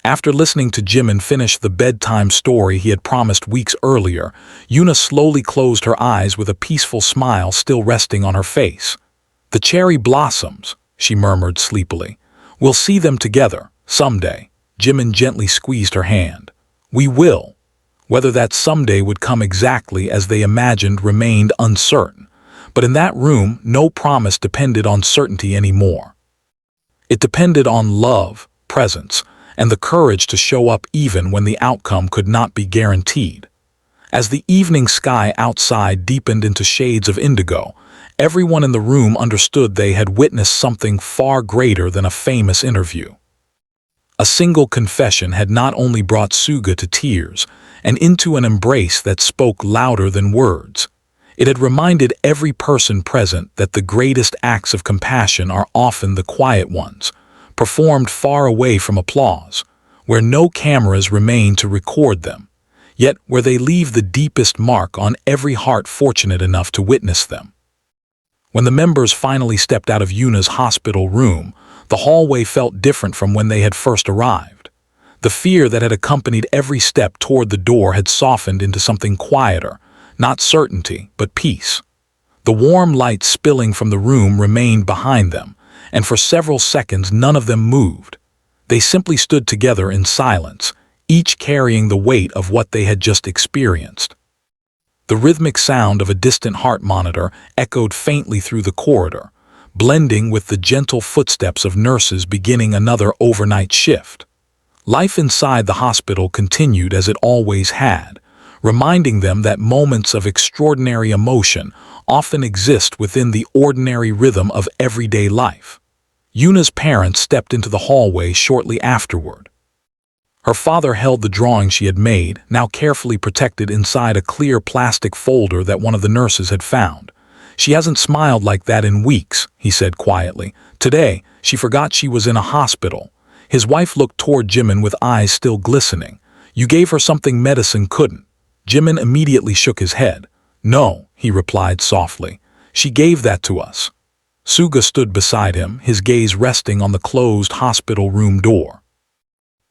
After listening to Jimin finish the bedtime story he had promised weeks earlier, Yuna slowly closed her eyes with a peaceful smile still resting on her face. "The cherry blossoms," she murmured sleepily. "We'll see them together, someday." Jimin gently squeezed her hand. "We will." Whether that someday would come exactly as they imagined remained uncertain, but in that room no promise depended on certainty anymore. It depended on love, presence, and the courage to show up even when the outcome could not be guaranteed. As the evening sky outside deepened into shades of indigo, everyone in the room understood they had witnessed something far greater than a famous interview. A single confession had not only brought Suga to tears and into an embrace that spoke louder than words. It had reminded every person present that the greatest acts of compassion are often the quiet ones, performed far away from applause, where no cameras remain to record them, yet where they leave the deepest mark on every heart fortunate enough to witness them. When the members finally stepped out of Yuna's hospital room, the hallway felt different from when they had first arrived. The fear that had accompanied every step toward the door had softened into something quieter, not certainty, but peace. The warm light spilling from the room remained behind them, and for several seconds none of them moved. They simply stood together in silence, each carrying the weight of what they had just experienced. The rhythmic sound of a distant heart monitor echoed faintly through the corridor, blending with the gentle footsteps of nurses beginning another overnight shift. Life inside the hospital continued as it always had, reminding them that moments of extraordinary emotion often exist within the ordinary rhythm of everyday life. Yuna's parents stepped into the hallway shortly afterward. Her father held the drawing she had made, now carefully protected inside a clear plastic folder that one of the nurses had found. "She hasn't smiled like that in weeks," he said quietly. "Today, she forgot she was in a hospital." His wife looked toward Jimin with eyes still glistening. "You gave her something medicine couldn't." Jimin immediately shook his head. "No," he replied softly. "She gave that to us." Suga stood beside him, his gaze resting on the closed hospital room door.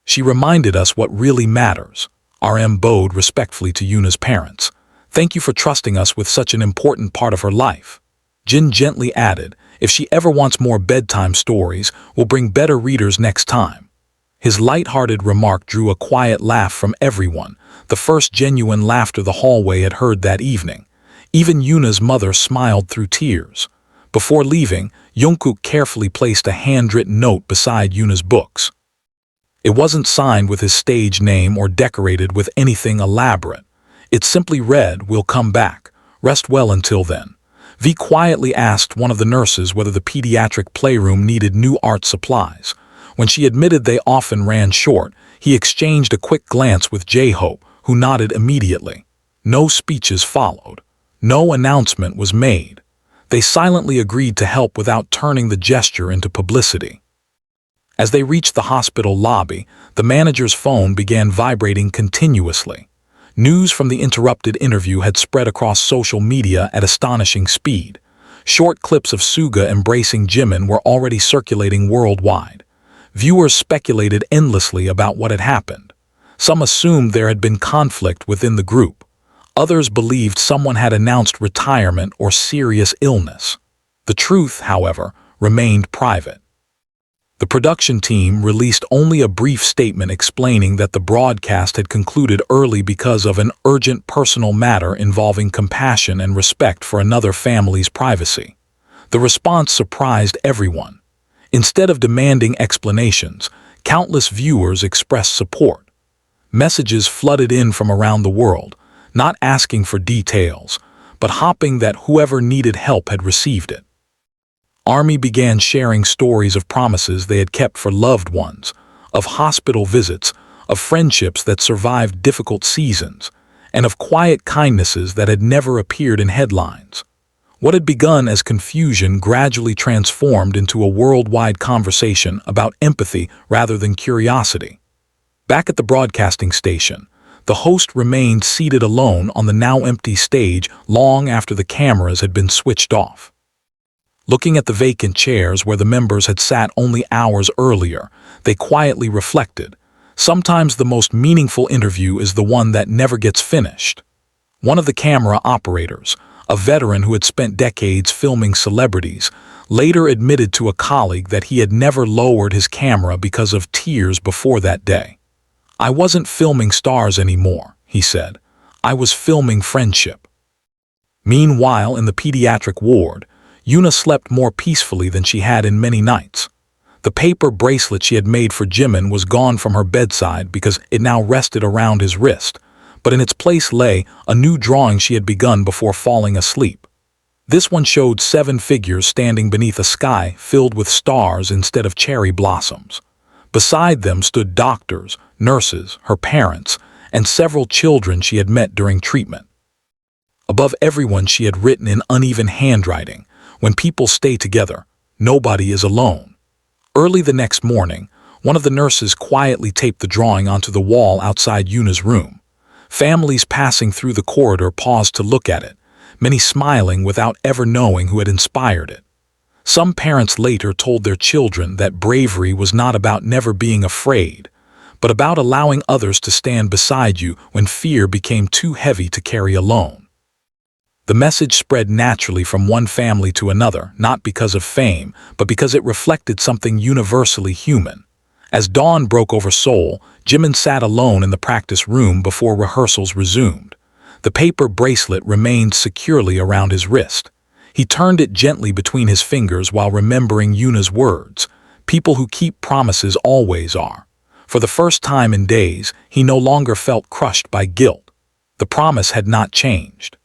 "She reminded us what really matters." RM bowed respectfully to Yuna's parents. "Thank you for trusting us with such an important part of her life." Jin gently added, "If she ever wants more bedtime stories, we'll bring better readers next time." His light-hearted remark drew a quiet laugh from everyone, the first genuine laughter the hallway had heard that evening. Even Yuna's mother smiled through tears. Before leaving, Jungkook carefully placed a handwritten note beside Yuna's books. It wasn't signed with his stage name or decorated with anything elaborate. It simply read, "We'll come back. Rest well until then." V quietly asked one of the nurses whether the pediatric playroom needed new art supplies. When she admitted they often ran short, he exchanged a quick glance with J-Hope, who nodded immediately. No speeches followed. No announcement was made. They silently agreed to help without turning the gesture into publicity. As they reached the hospital lobby, the manager's phone began vibrating continuously. News from the interrupted interview had spread across social media at astonishing speed. Short clips of Suga embracing Jimin were already circulating worldwide. Viewers speculated endlessly about what had happened. Some assumed there had been conflict within the group. Others believed someone had announced retirement or serious illness. The truth, however, remained private. The production team released only a brief statement explaining that the broadcast had concluded early because of an urgent personal matter involving compassion and respect for another family's privacy. The response surprised everyone. Instead of demanding explanations, countless viewers expressed support. Messages flooded in from around the world, not asking for details, but hoping that whoever needed help had received it. Army began sharing stories of promises they had kept for loved ones, of hospital visits, of friendships that survived difficult seasons, and of quiet kindnesses that had never appeared in headlines. What had begun as confusion gradually transformed into a worldwide conversation about empathy rather than curiosity. Back at the broadcasting station, the host remained seated alone on the now empty stage long after the cameras had been switched off. Looking at the vacant chairs where the members had sat only hours earlier, they quietly reflected. Sometimes the most meaningful interview is the one that never gets finished. One of the camera operators, a veteran who had spent decades filming celebrities, later admitted to a colleague that he had never lowered his camera because of tears before that day. "I wasn't filming stars anymore," he said. "I was filming friendship." Meanwhile, in the pediatric ward, Yuna slept more peacefully than she had in many nights. The paper bracelet she had made for Jimin was gone from her bedside because it now rested around his wrist, but in its place lay a new drawing she had begun before falling asleep. This one showed 7 figures standing beneath a sky filled with stars instead of cherry blossoms. Beside them stood doctors, nurses, her parents, and several children she had met during treatment. Above everyone she had written in uneven handwriting, "When people stay together, nobody is alone." Early the next morning, one of the nurses quietly taped the drawing onto the wall outside Yuna's room. Families passing through the corridor paused to look at it, many smiling without ever knowing who had inspired it. Some parents later told their children that bravery was not about never being afraid, but about allowing others to stand beside you when fear became too heavy to carry alone. The message spread naturally from one family to another, not because of fame, but because it reflected something universally human. As dawn broke over Seoul, Jimin sat alone in the practice room before rehearsals resumed. The paper bracelet remained securely around his wrist. He turned it gently between his fingers while remembering Yuna's words. "People who keep promises always are." For the first time in days, he no longer felt crushed by guilt. The promise had not changed.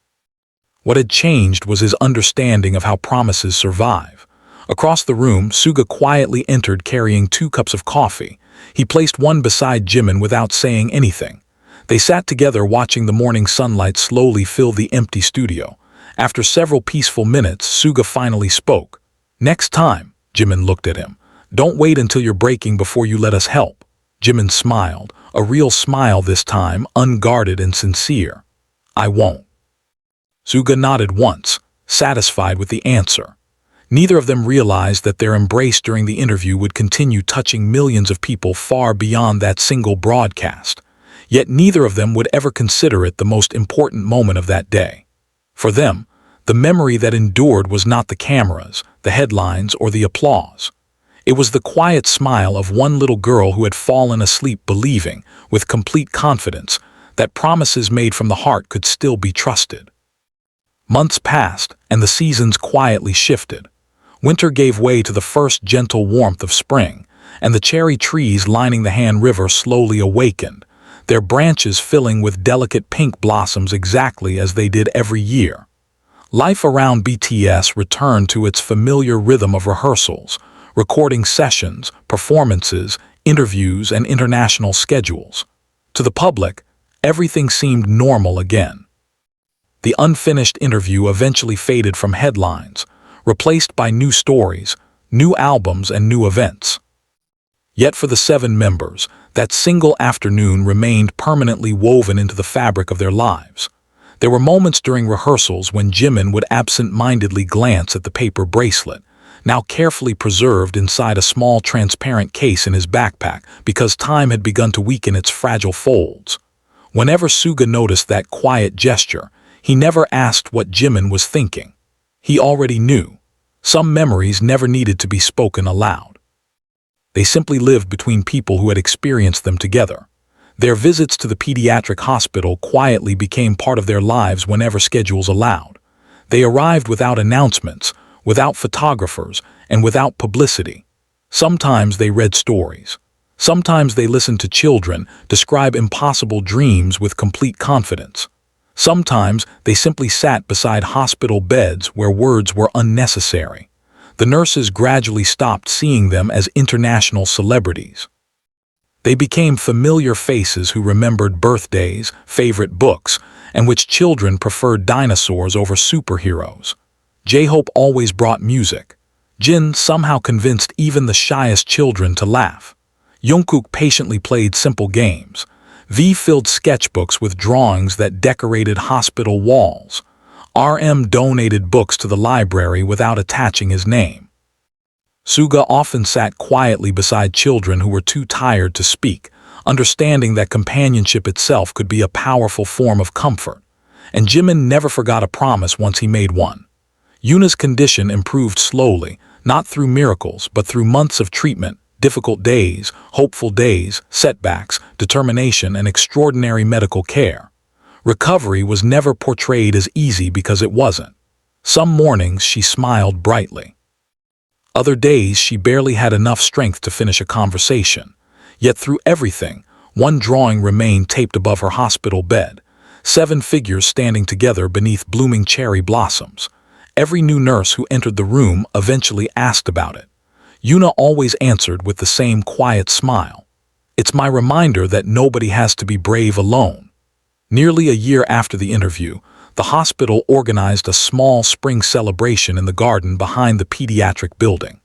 What had changed was his understanding of how promises survive. Across the room, Suga quietly entered carrying 2 cups of coffee. He placed one beside Jimin without saying anything. They sat together watching the morning sunlight slowly fill the empty studio. After several peaceful minutes, Suga finally spoke. "Next time," Jimin looked at him. "Don't wait until you're breaking before you let us help." Jimin smiled, a real smile this time, unguarded and sincere. "I won't." Suga nodded once, satisfied with the answer. Neither of them realized that their embrace during the interview would continue touching millions of people far beyond that single broadcast. Yet neither of them would ever consider it the most important moment of that day. For them, the memory that endured was not the cameras, the headlines, or the applause. It was the quiet smile of one little girl who had fallen asleep believing, with complete confidence, that promises made from the heart could still be trusted. Months passed, and the seasons quietly shifted. Winter gave way to the first gentle warmth of spring, and the cherry trees lining the Han River slowly awakened. their branches filling with delicate pink blossoms exactly as they did every year. Life around BTS returned to its familiar rhythm of rehearsals, recording sessions, performances, interviews, and international schedules. To the public, everything seemed normal again. The unfinished interview eventually faded from headlines, replaced by new stories, new albums, and new events. Yet for the 7 members, that single afternoon remained permanently woven into the fabric of their lives. There were moments during rehearsals when Jimin would absent-mindedly glance at the paper bracelet, now carefully preserved inside a small transparent case in his backpack because time had begun to weaken its fragile folds. Whenever Suga noticed that quiet gesture, he never asked what Jimin was thinking. He already knew. Some memories never needed to be spoken aloud. They simply lived between people who had experienced them together. Their visits to the pediatric hospital quietly became part of their lives whenever schedules allowed. They arrived without announcements, without photographers, and without publicity. Sometimes they read stories. Sometimes they listened to children describe impossible dreams with complete confidence. Sometimes they simply sat beside hospital beds where words were unnecessary. The nurses gradually stopped seeing them as international celebrities. They became familiar faces who remembered birthdays, favorite books, and which children preferred dinosaurs over superheroes. J-Hope always brought music. Jin somehow convinced even the shyest children to laugh. Jungkook patiently played simple games. V filled sketchbooks with drawings that decorated hospital walls. RM donated books to the library without attaching his name. Suga often sat quietly beside children who were too tired to speak, understanding that companionship itself could be a powerful form of comfort. And Jimin never forgot a promise once he made one. Yuna's condition improved slowly, not through miracles, but through months of treatment, difficult days, hopeful days, setbacks, determination, and extraordinary medical care. Recovery was never portrayed as easy because it wasn't. Some mornings she smiled brightly. Other days she barely had enough strength to finish a conversation. Yet through everything, one drawing remained taped above her hospital bed, 7 figures standing together beneath blooming cherry blossoms. Every new nurse who entered the room eventually asked about it. Yuna always answered with the same quiet smile. It's my reminder that nobody has to be brave alone. Nearly a year after the interview, the hospital organized a small spring celebration in the garden behind the pediatric building.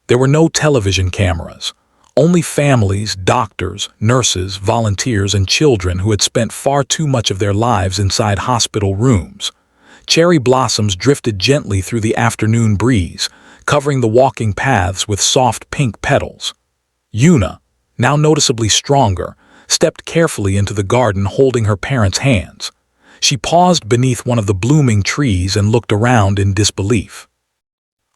There were no television cameras, only families, doctors, nurses, volunteers, and children who had spent far too much of their lives inside hospital rooms. Cherry blossoms drifted gently through the afternoon breeze, covering the walking paths with soft pink petals. Yuna, now noticeably stronger, stepped carefully into the garden holding her parents' hands. She paused beneath one of the blooming trees and looked around in disbelief.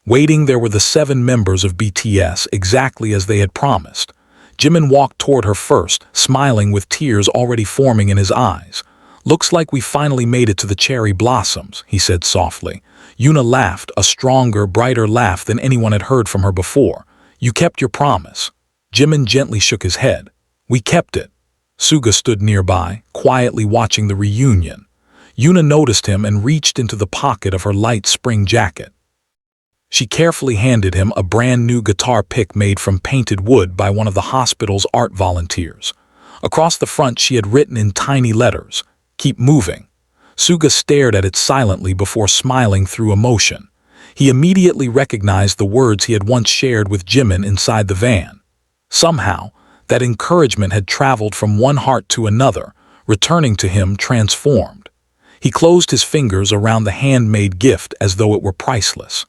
Waiting there were the 7 members of BTS exactly as they had promised. Jimin walked toward her first, smiling with tears already forming in his eyes. "Looks like we finally made it to the cherry blossoms," he said softly. Yuna laughed, a stronger, brighter laugh than anyone had heard from her before. "You kept your promise." Jimin gently shook his head. "We kept it." Suga stood nearby, quietly watching the reunion. Yuna noticed him and reached into the pocket of her light spring jacket. She carefully handed him a brand new guitar pick made from painted wood by one of the hospital's art volunteers. Across the front she had written in tiny letters, "Keep moving." Suga stared at it silently before smiling through emotion. He immediately recognized the words he had once shared with Jimin inside the van. Somehow, that encouragement had traveled from one heart to another, returning to him transformed. He closed his fingers around the handmade gift as though it were priceless.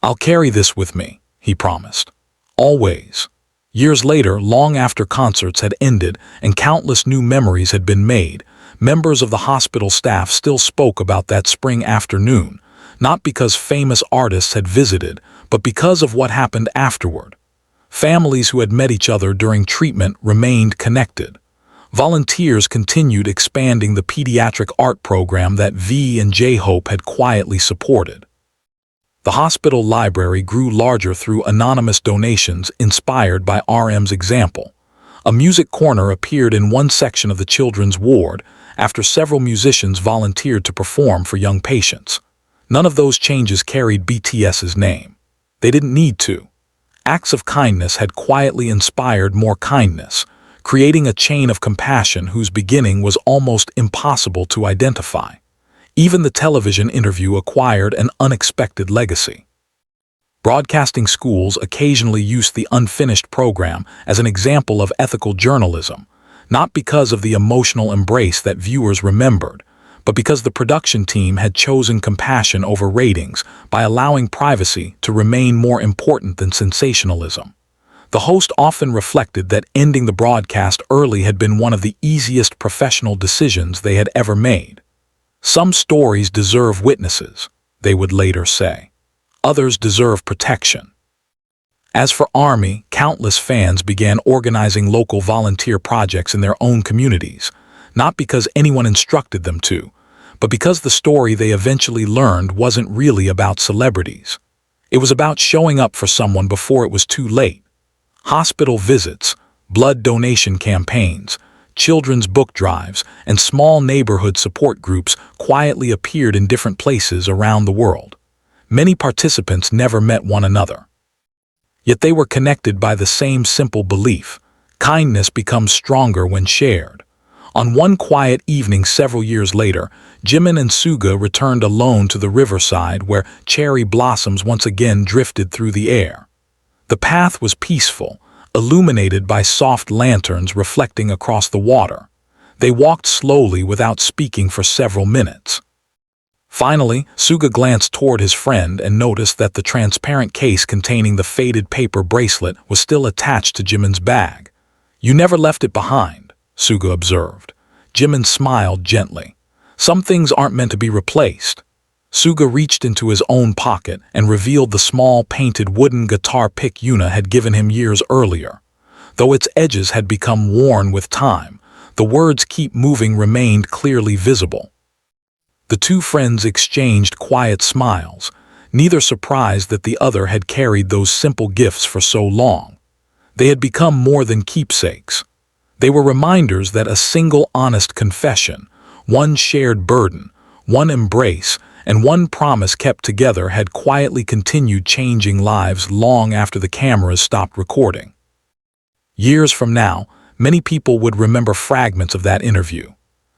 "I'll carry this with me," he promised. "Always." Years later, long after concerts had ended and countless new memories had been made, members of the hospital staff still spoke about that spring afternoon, not because famous artists had visited, but because of what happened afterward. Families who had met each other during treatment remained connected. Volunteers continued expanding the pediatric art program that V and J-Hope had quietly supported. The hospital library grew larger through anonymous donations inspired by RM's example. A music corner appeared in one section of the children's ward after several musicians volunteered to perform for young patients. None of those changes carried BTS's name. They didn't need to. Acts of kindness had quietly inspired more kindness, creating a chain of compassion whose beginning was almost impossible to identify. Even the television interview acquired an unexpected legacy. Broadcasting schools occasionally use the unfinished program as an example of ethical journalism, not because of the emotional embrace that viewers remembered, but because the production team had chosen compassion over ratings by allowing privacy to remain more important than sensationalism. The host often reflected that ending the broadcast early had been one of the easiest professional decisions they had ever made. Some stories deserve witnesses, they would later say. Others deserve protection. As for ARMY, countless fans began organizing local volunteer projects in their own communities, not because anyone instructed them to, but because the story they eventually learned wasn't really about celebrities. It was about showing up for someone before it was too late. Hospital visits, blood donation campaigns, children's book drives, and small neighborhood support groups quietly appeared in different places around the world. Many participants never met one another. Yet they were connected by the same simple belief: kindness becomes stronger when shared. On one quiet evening several years later, Jimin and Suga returned alone to the riverside where cherry blossoms once again drifted through the air. The path was peaceful, illuminated by soft lanterns reflecting across the water. They walked slowly without speaking for several minutes. Finally, Suga glanced toward his friend and noticed that the transparent case containing the faded paper bracelet was still attached to Jimin's bag. "You never left it behind," Suga observed. Jimin smiled gently. "Some things aren't meant to be replaced." Suga reached into his own pocket and revealed the small painted wooden guitar pick Yuna had given him years earlier. Though its edges had become worn with time, the words "keep moving" remained clearly visible. The two friends exchanged quiet smiles, neither surprised that the other had carried those simple gifts for so long. They had become more than keepsakes. They were reminders that a single honest confession, one shared burden, one embrace, and one promise kept together had quietly continued changing lives long after the cameras stopped recording. Years from now, many people would remember fragments of that interview.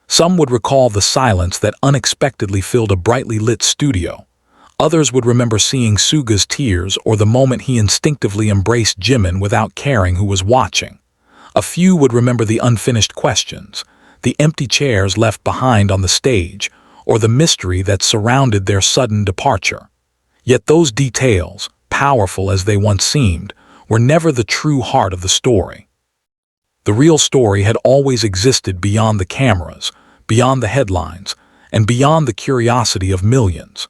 Some would recall the silence that unexpectedly filled a brightly lit studio. Others would remember seeing Suga's tears or the moment he instinctively embraced Jimin without caring who was watching. A few would remember the unfinished questions, the empty chairs left behind on the stage, or the mystery that surrounded their sudden departure. Yet those details, powerful as they once seemed, were never the true heart of the story. The real story had always existed beyond the cameras, beyond the headlines, and beyond the curiosity of millions.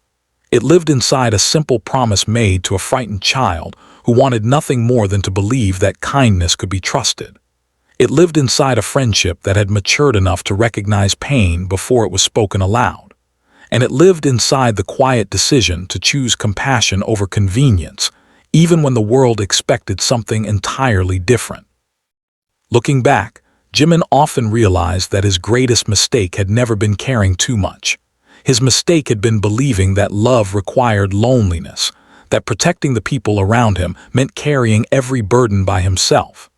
It lived inside a simple promise made to a frightened child who wanted nothing more than to believe that kindness could be trusted. It lived inside a friendship that had matured enough to recognize pain before it was spoken aloud. And it lived inside the quiet decision to choose compassion over convenience, even when the world expected something entirely different. Looking back, Jimin often realized that his greatest mistake had never been caring too much. His mistake had been believing that love required loneliness, that protecting the people around him meant carrying every burden by himself.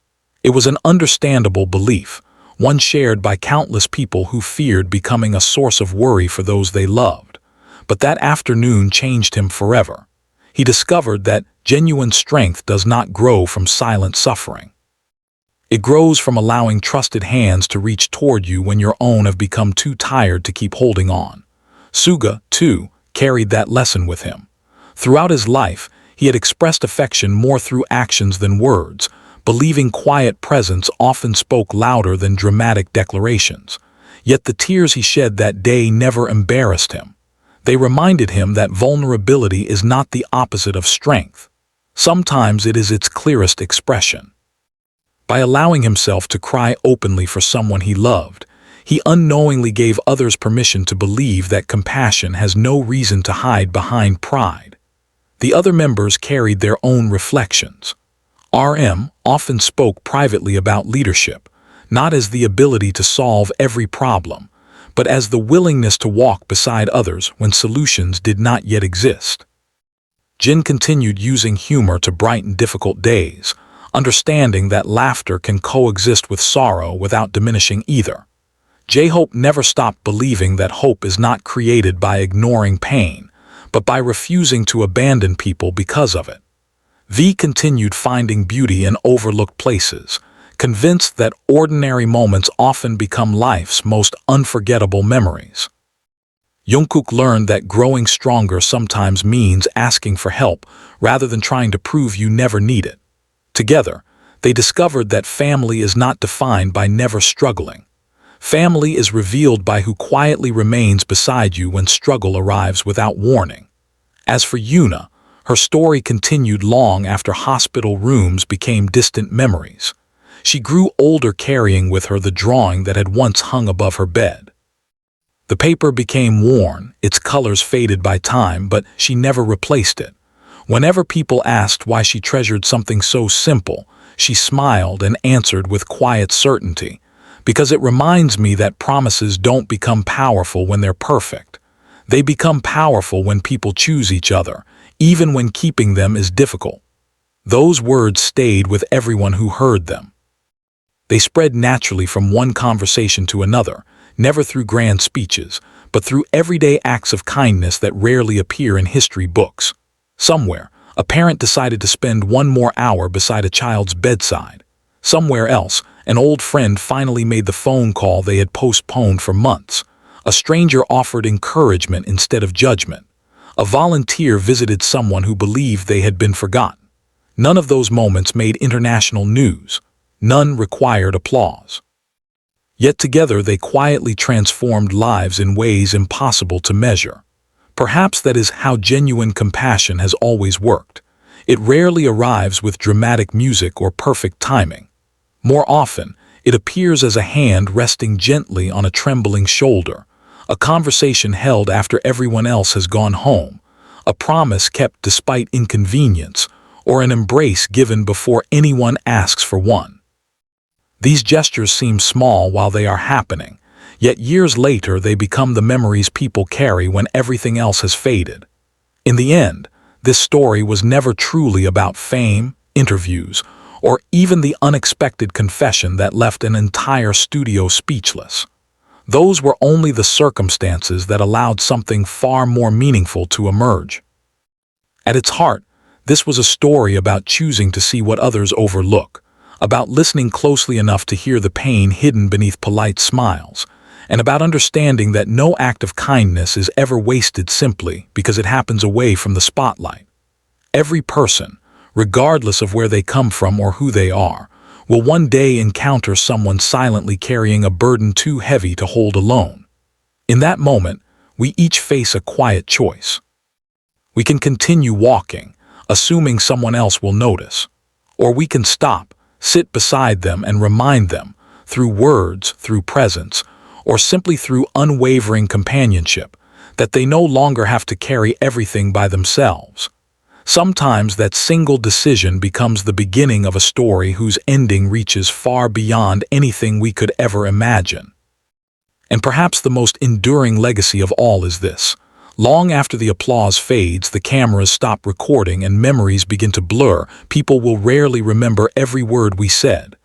It was an understandable belief, one shared by countless people who feared becoming a source of worry for those they loved. But that afternoon changed him forever. He discovered that genuine strength does not grow from silent suffering. It grows from allowing trusted hands to reach toward you when your own have become too tired to keep holding on. Suga, too, carried that lesson with him. Throughout his life, he had expressed affection more through actions than words, believing quiet presence often spoke louder than dramatic declarations. Yet the tears he shed that day never embarrassed him. They reminded him that vulnerability is not the opposite of strength. Sometimes it is its clearest expression. By allowing himself to cry openly for someone he loved, he unknowingly gave others permission to believe that compassion has no reason to hide behind pride. The other members carried their own reflections. RM often spoke privately about leadership, not as the ability to solve every problem, but as the willingness to walk beside others when solutions did not yet exist. Jin continued using humor to brighten difficult days, understanding that laughter can coexist with sorrow without diminishing either. J-Hope never stopped believing that hope is not created by ignoring pain, but by refusing to abandon people because of it. V continued finding beauty in overlooked places, convinced that ordinary moments often become life's most unforgettable memories. Jungkook learned that growing stronger sometimes means asking for help rather than trying to prove you never need it. Together, they discovered that family is not defined by never struggling. Family is revealed by who quietly remains beside you when struggle arrives without warning. As for Yuna, her story continued long after hospital rooms became distant memories. She grew older carrying with her the drawing that had once hung above her bed. The paper became worn, its colors faded by time, but she never replaced it. Whenever people asked why she treasured something so simple, she smiled and answered with quiet certainty, "Because it reminds me that promises don't become powerful when they're perfect. They become powerful when people choose each other, even when keeping them is difficult." Those words stayed with everyone who heard them. They spread naturally from one conversation to another, never through grand speeches, but through everyday acts of kindness that rarely appear in history books. Somewhere, a parent decided to spend one more hour beside a child's bedside. Somewhere else, an old friend finally made the phone call they had postponed for months. A stranger offered encouragement instead of judgment. A volunteer visited someone who believed they had been forgotten. None of those moments made international news. None required applause. Yet together they quietly transformed lives in ways impossible to measure. Perhaps that is how genuine compassion has always worked. It rarely arrives with dramatic music or perfect timing. More often, it appears as a hand resting gently on a trembling shoulder, a conversation held after everyone else has gone home, a promise kept despite inconvenience, or an embrace given before anyone asks for one. These gestures seem small while they are happening, yet years later they become the memories people carry when everything else has faded. In the end, this story was never truly about fame, interviews, or even the unexpected confession that left an entire studio speechless. Those were only the circumstances that allowed something far more meaningful to emerge. At its heart, this was a story about choosing to see what others overlook, about listening closely enough to hear the pain hidden beneath polite smiles, and about understanding that no act of kindness is ever wasted simply because it happens away from the spotlight. Every person, regardless of where they come from or who they are, will one day encounter someone silently carrying a burden too heavy to hold alone. In that moment, we each face a quiet choice. We can continue walking, assuming someone else will notice, or we can stop, sit beside them and remind them, through words, through presence, or simply through unwavering companionship, that they no longer have to carry everything by themselves. Sometimes that single decision becomes the beginning of a story whose ending reaches far beyond anything we could ever imagine. And perhaps the most enduring legacy of all is this. Long after the applause fades, the cameras stop recording and memories begin to blur, people will rarely remember every word we said.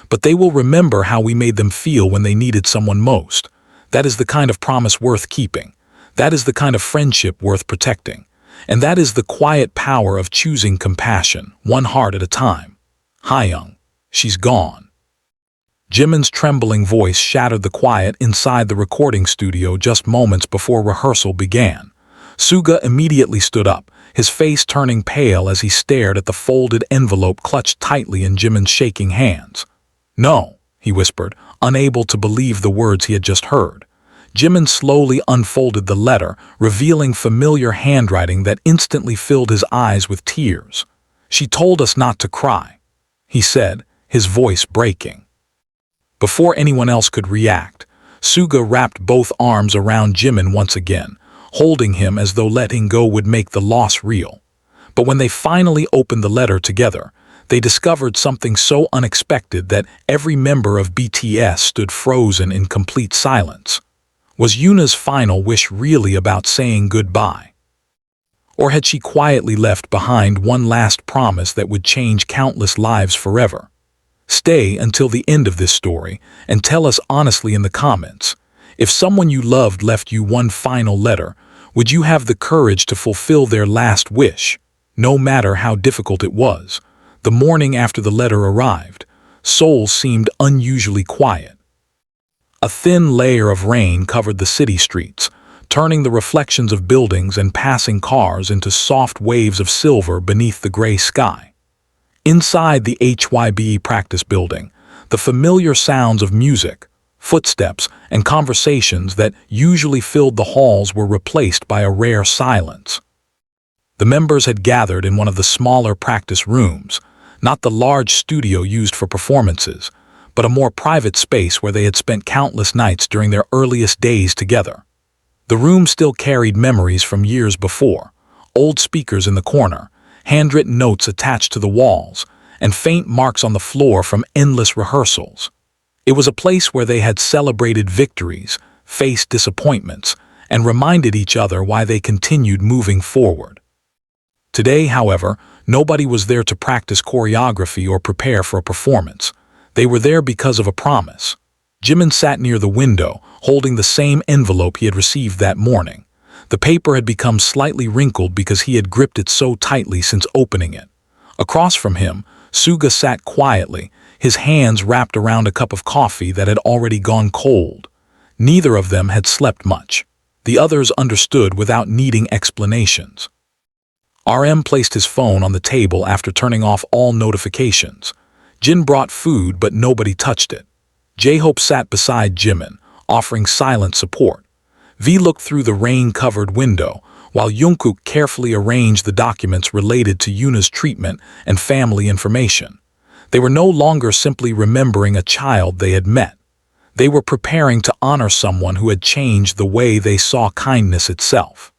But they will remember how we made them feel when they needed someone most. That is the kind of promise worth keeping. That is the kind of friendship worth protecting. And that is the quiet power of choosing compassion, one heart at a time. Hyung, she's gone. Jimin's trembling voice shattered the quiet inside the recording studio just moments before rehearsal began. Suga immediately stood up, his face turning pale as he stared at the folded envelope clutched tightly in Jimin's shaking hands. "No," he whispered, unable to believe the words he had just heard. Jimin slowly unfolded the letter, revealing familiar handwriting that instantly filled his eyes with tears. "She told us not to cry," he said, his voice breaking. Before anyone else could react, Suga wrapped both arms around Jimin once again, holding him as though letting go would make the loss real. But when they finally opened the letter together, they discovered something so unexpected that every member of BTS stood frozen in complete silence. Was Yuna's final wish really about saying goodbye? Or had she quietly left behind one last promise that would change countless lives forever? Stay until the end of this story and tell us honestly in the comments. If someone you loved left you one final letter, would you have the courage to fulfill their last wish, no matter how difficult it was? The morning after the letter arrived, Seoul seemed unusually quiet. A thin layer of rain covered the city streets, turning the reflections of buildings and passing cars into soft waves of silver beneath the gray sky. Inside the HYBE practice building, the familiar sounds of music, footsteps, and conversations that usually filled the halls were replaced by a rare silence. The members had gathered in one of the smaller practice rooms, not the large studio used for performances, but a more private space where they had spent countless nights during their earliest days together. The room still carried memories from years before, old speakers in the corner, handwritten notes attached to the walls, and faint marks on the floor from endless rehearsals. It was a place where they had celebrated victories, faced disappointments, and reminded each other why they continued moving forward. Today, however, nobody was there to practice choreography or prepare for a performance. They were there because of a promise. Jimin sat near the window, holding the same envelope he had received that morning. The paper had become slightly wrinkled because he had gripped it so tightly since opening it. Across from him, Suga sat quietly, his hands wrapped around a cup of coffee that had already gone cold. Neither of them had slept much. The others understood without needing explanations. RM placed his phone on the table after turning off all notifications. Jin brought food, but nobody touched it. J-Hope sat beside Jimin, offering silent support. V looked through the rain-covered window, while Jungkook carefully arranged the documents related to Yuna's treatment and family information. They were no longer simply remembering a child they had met. They were preparing to honor someone who had changed the way they saw kindness itself.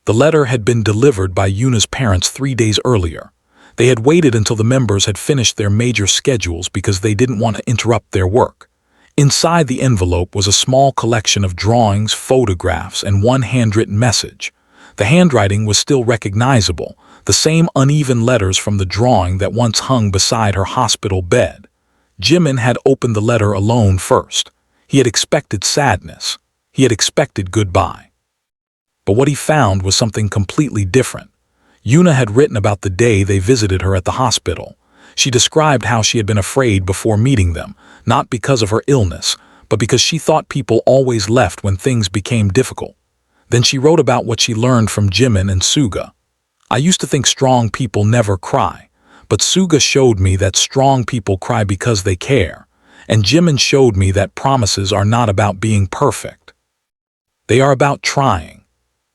The letter had been delivered by Yuna's parents 3 days earlier. They had waited until the members had finished their major schedules because they didn't want to interrupt their work. Inside the envelope was a small collection of drawings, photographs, and one handwritten message. The handwriting was still recognizable, the same uneven letters from the drawing that once hung beside her hospital bed. Jimin had opened the letter alone first. He had expected sadness. He had expected goodbye. But what he found was something completely different. Yuna had written about the day they visited her at the hospital. She described how she had been afraid before meeting them, not because of her illness, but because she thought people always left when things became difficult. Then she wrote about what she learned from Jimin and Suga. I used to think strong people never cry, but Suga showed me that strong people cry because they care, and Jimin showed me that promises are not about being perfect. They are about trying.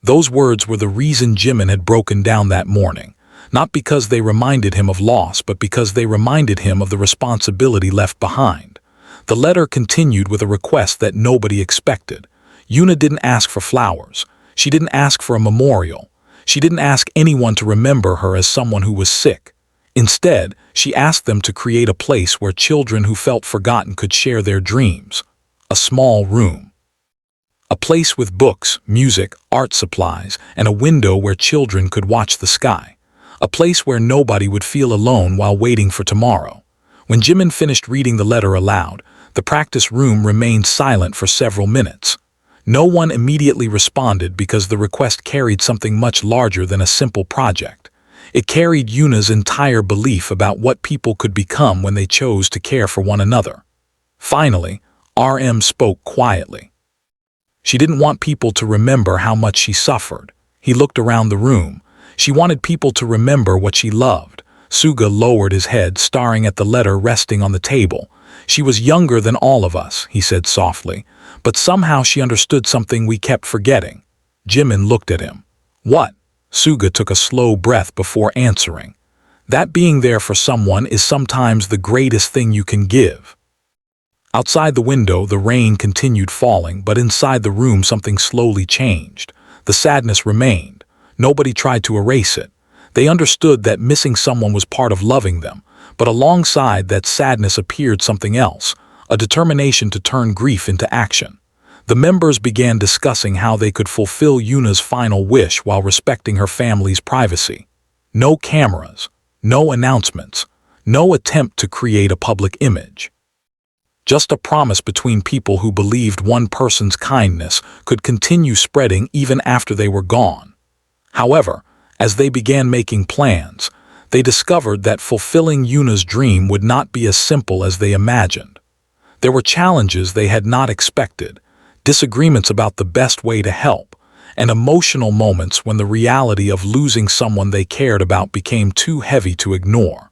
Those words were the reason Jimin had broken down that morning, not because they reminded him of loss, but because they reminded him of the responsibility left behind. The letter continued with a request that nobody expected. Yuna didn't ask for flowers. She didn't ask for a memorial. She didn't ask anyone to remember her as someone who was sick. Instead, she asked them to create a place where children who felt forgotten could share their dreams. A small room. A place with books, music, art supplies, and a window where children could watch the sky. A place where nobody would feel alone while waiting for tomorrow. When Jimin finished reading the letter aloud, the practice room remained silent for several minutes. No one immediately responded because the request carried something much larger than a simple project. It carried Yuna's entire belief about what people could become when they chose to care for one another. Finally, RM spoke quietly. She didn't want people to remember how much she suffered. He looked around the room. She wanted people to remember what she loved. Suga lowered his head, staring at the letter resting on the table. She was younger than all of us, he said softly, but somehow she understood something we kept forgetting. Jimin looked at him. What? Suga took a slow breath before answering. That being there for someone is sometimes the greatest thing you can give. Outside the window, the rain continued falling, but inside the room something slowly changed. The sadness remained. Nobody tried to erase it. They understood that missing someone was part of loving them, But alongside that sadness appeared something else, a determination to turn grief into action. The members began discussing how they could fulfill Yuna's final wish while respecting her family's privacy. No cameras, no announcements, no attempt to create a public image. Just a promise between people who believed one person's kindness could continue spreading even after they were gone. However, as they began making plans, they discovered that fulfilling Yuna's dream would not be as simple as they imagined. There were challenges they had not expected, disagreements about the best way to help, and emotional moments when the reality of losing someone they cared about became too heavy to ignore.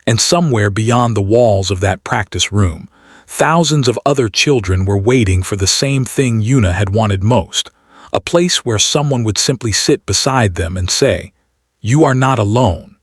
And somewhere beyond the walls of that practice room, thousands of other children were waiting for the same thing Yuna had wanted most, a place where someone would simply sit beside them and say, "You are not alone."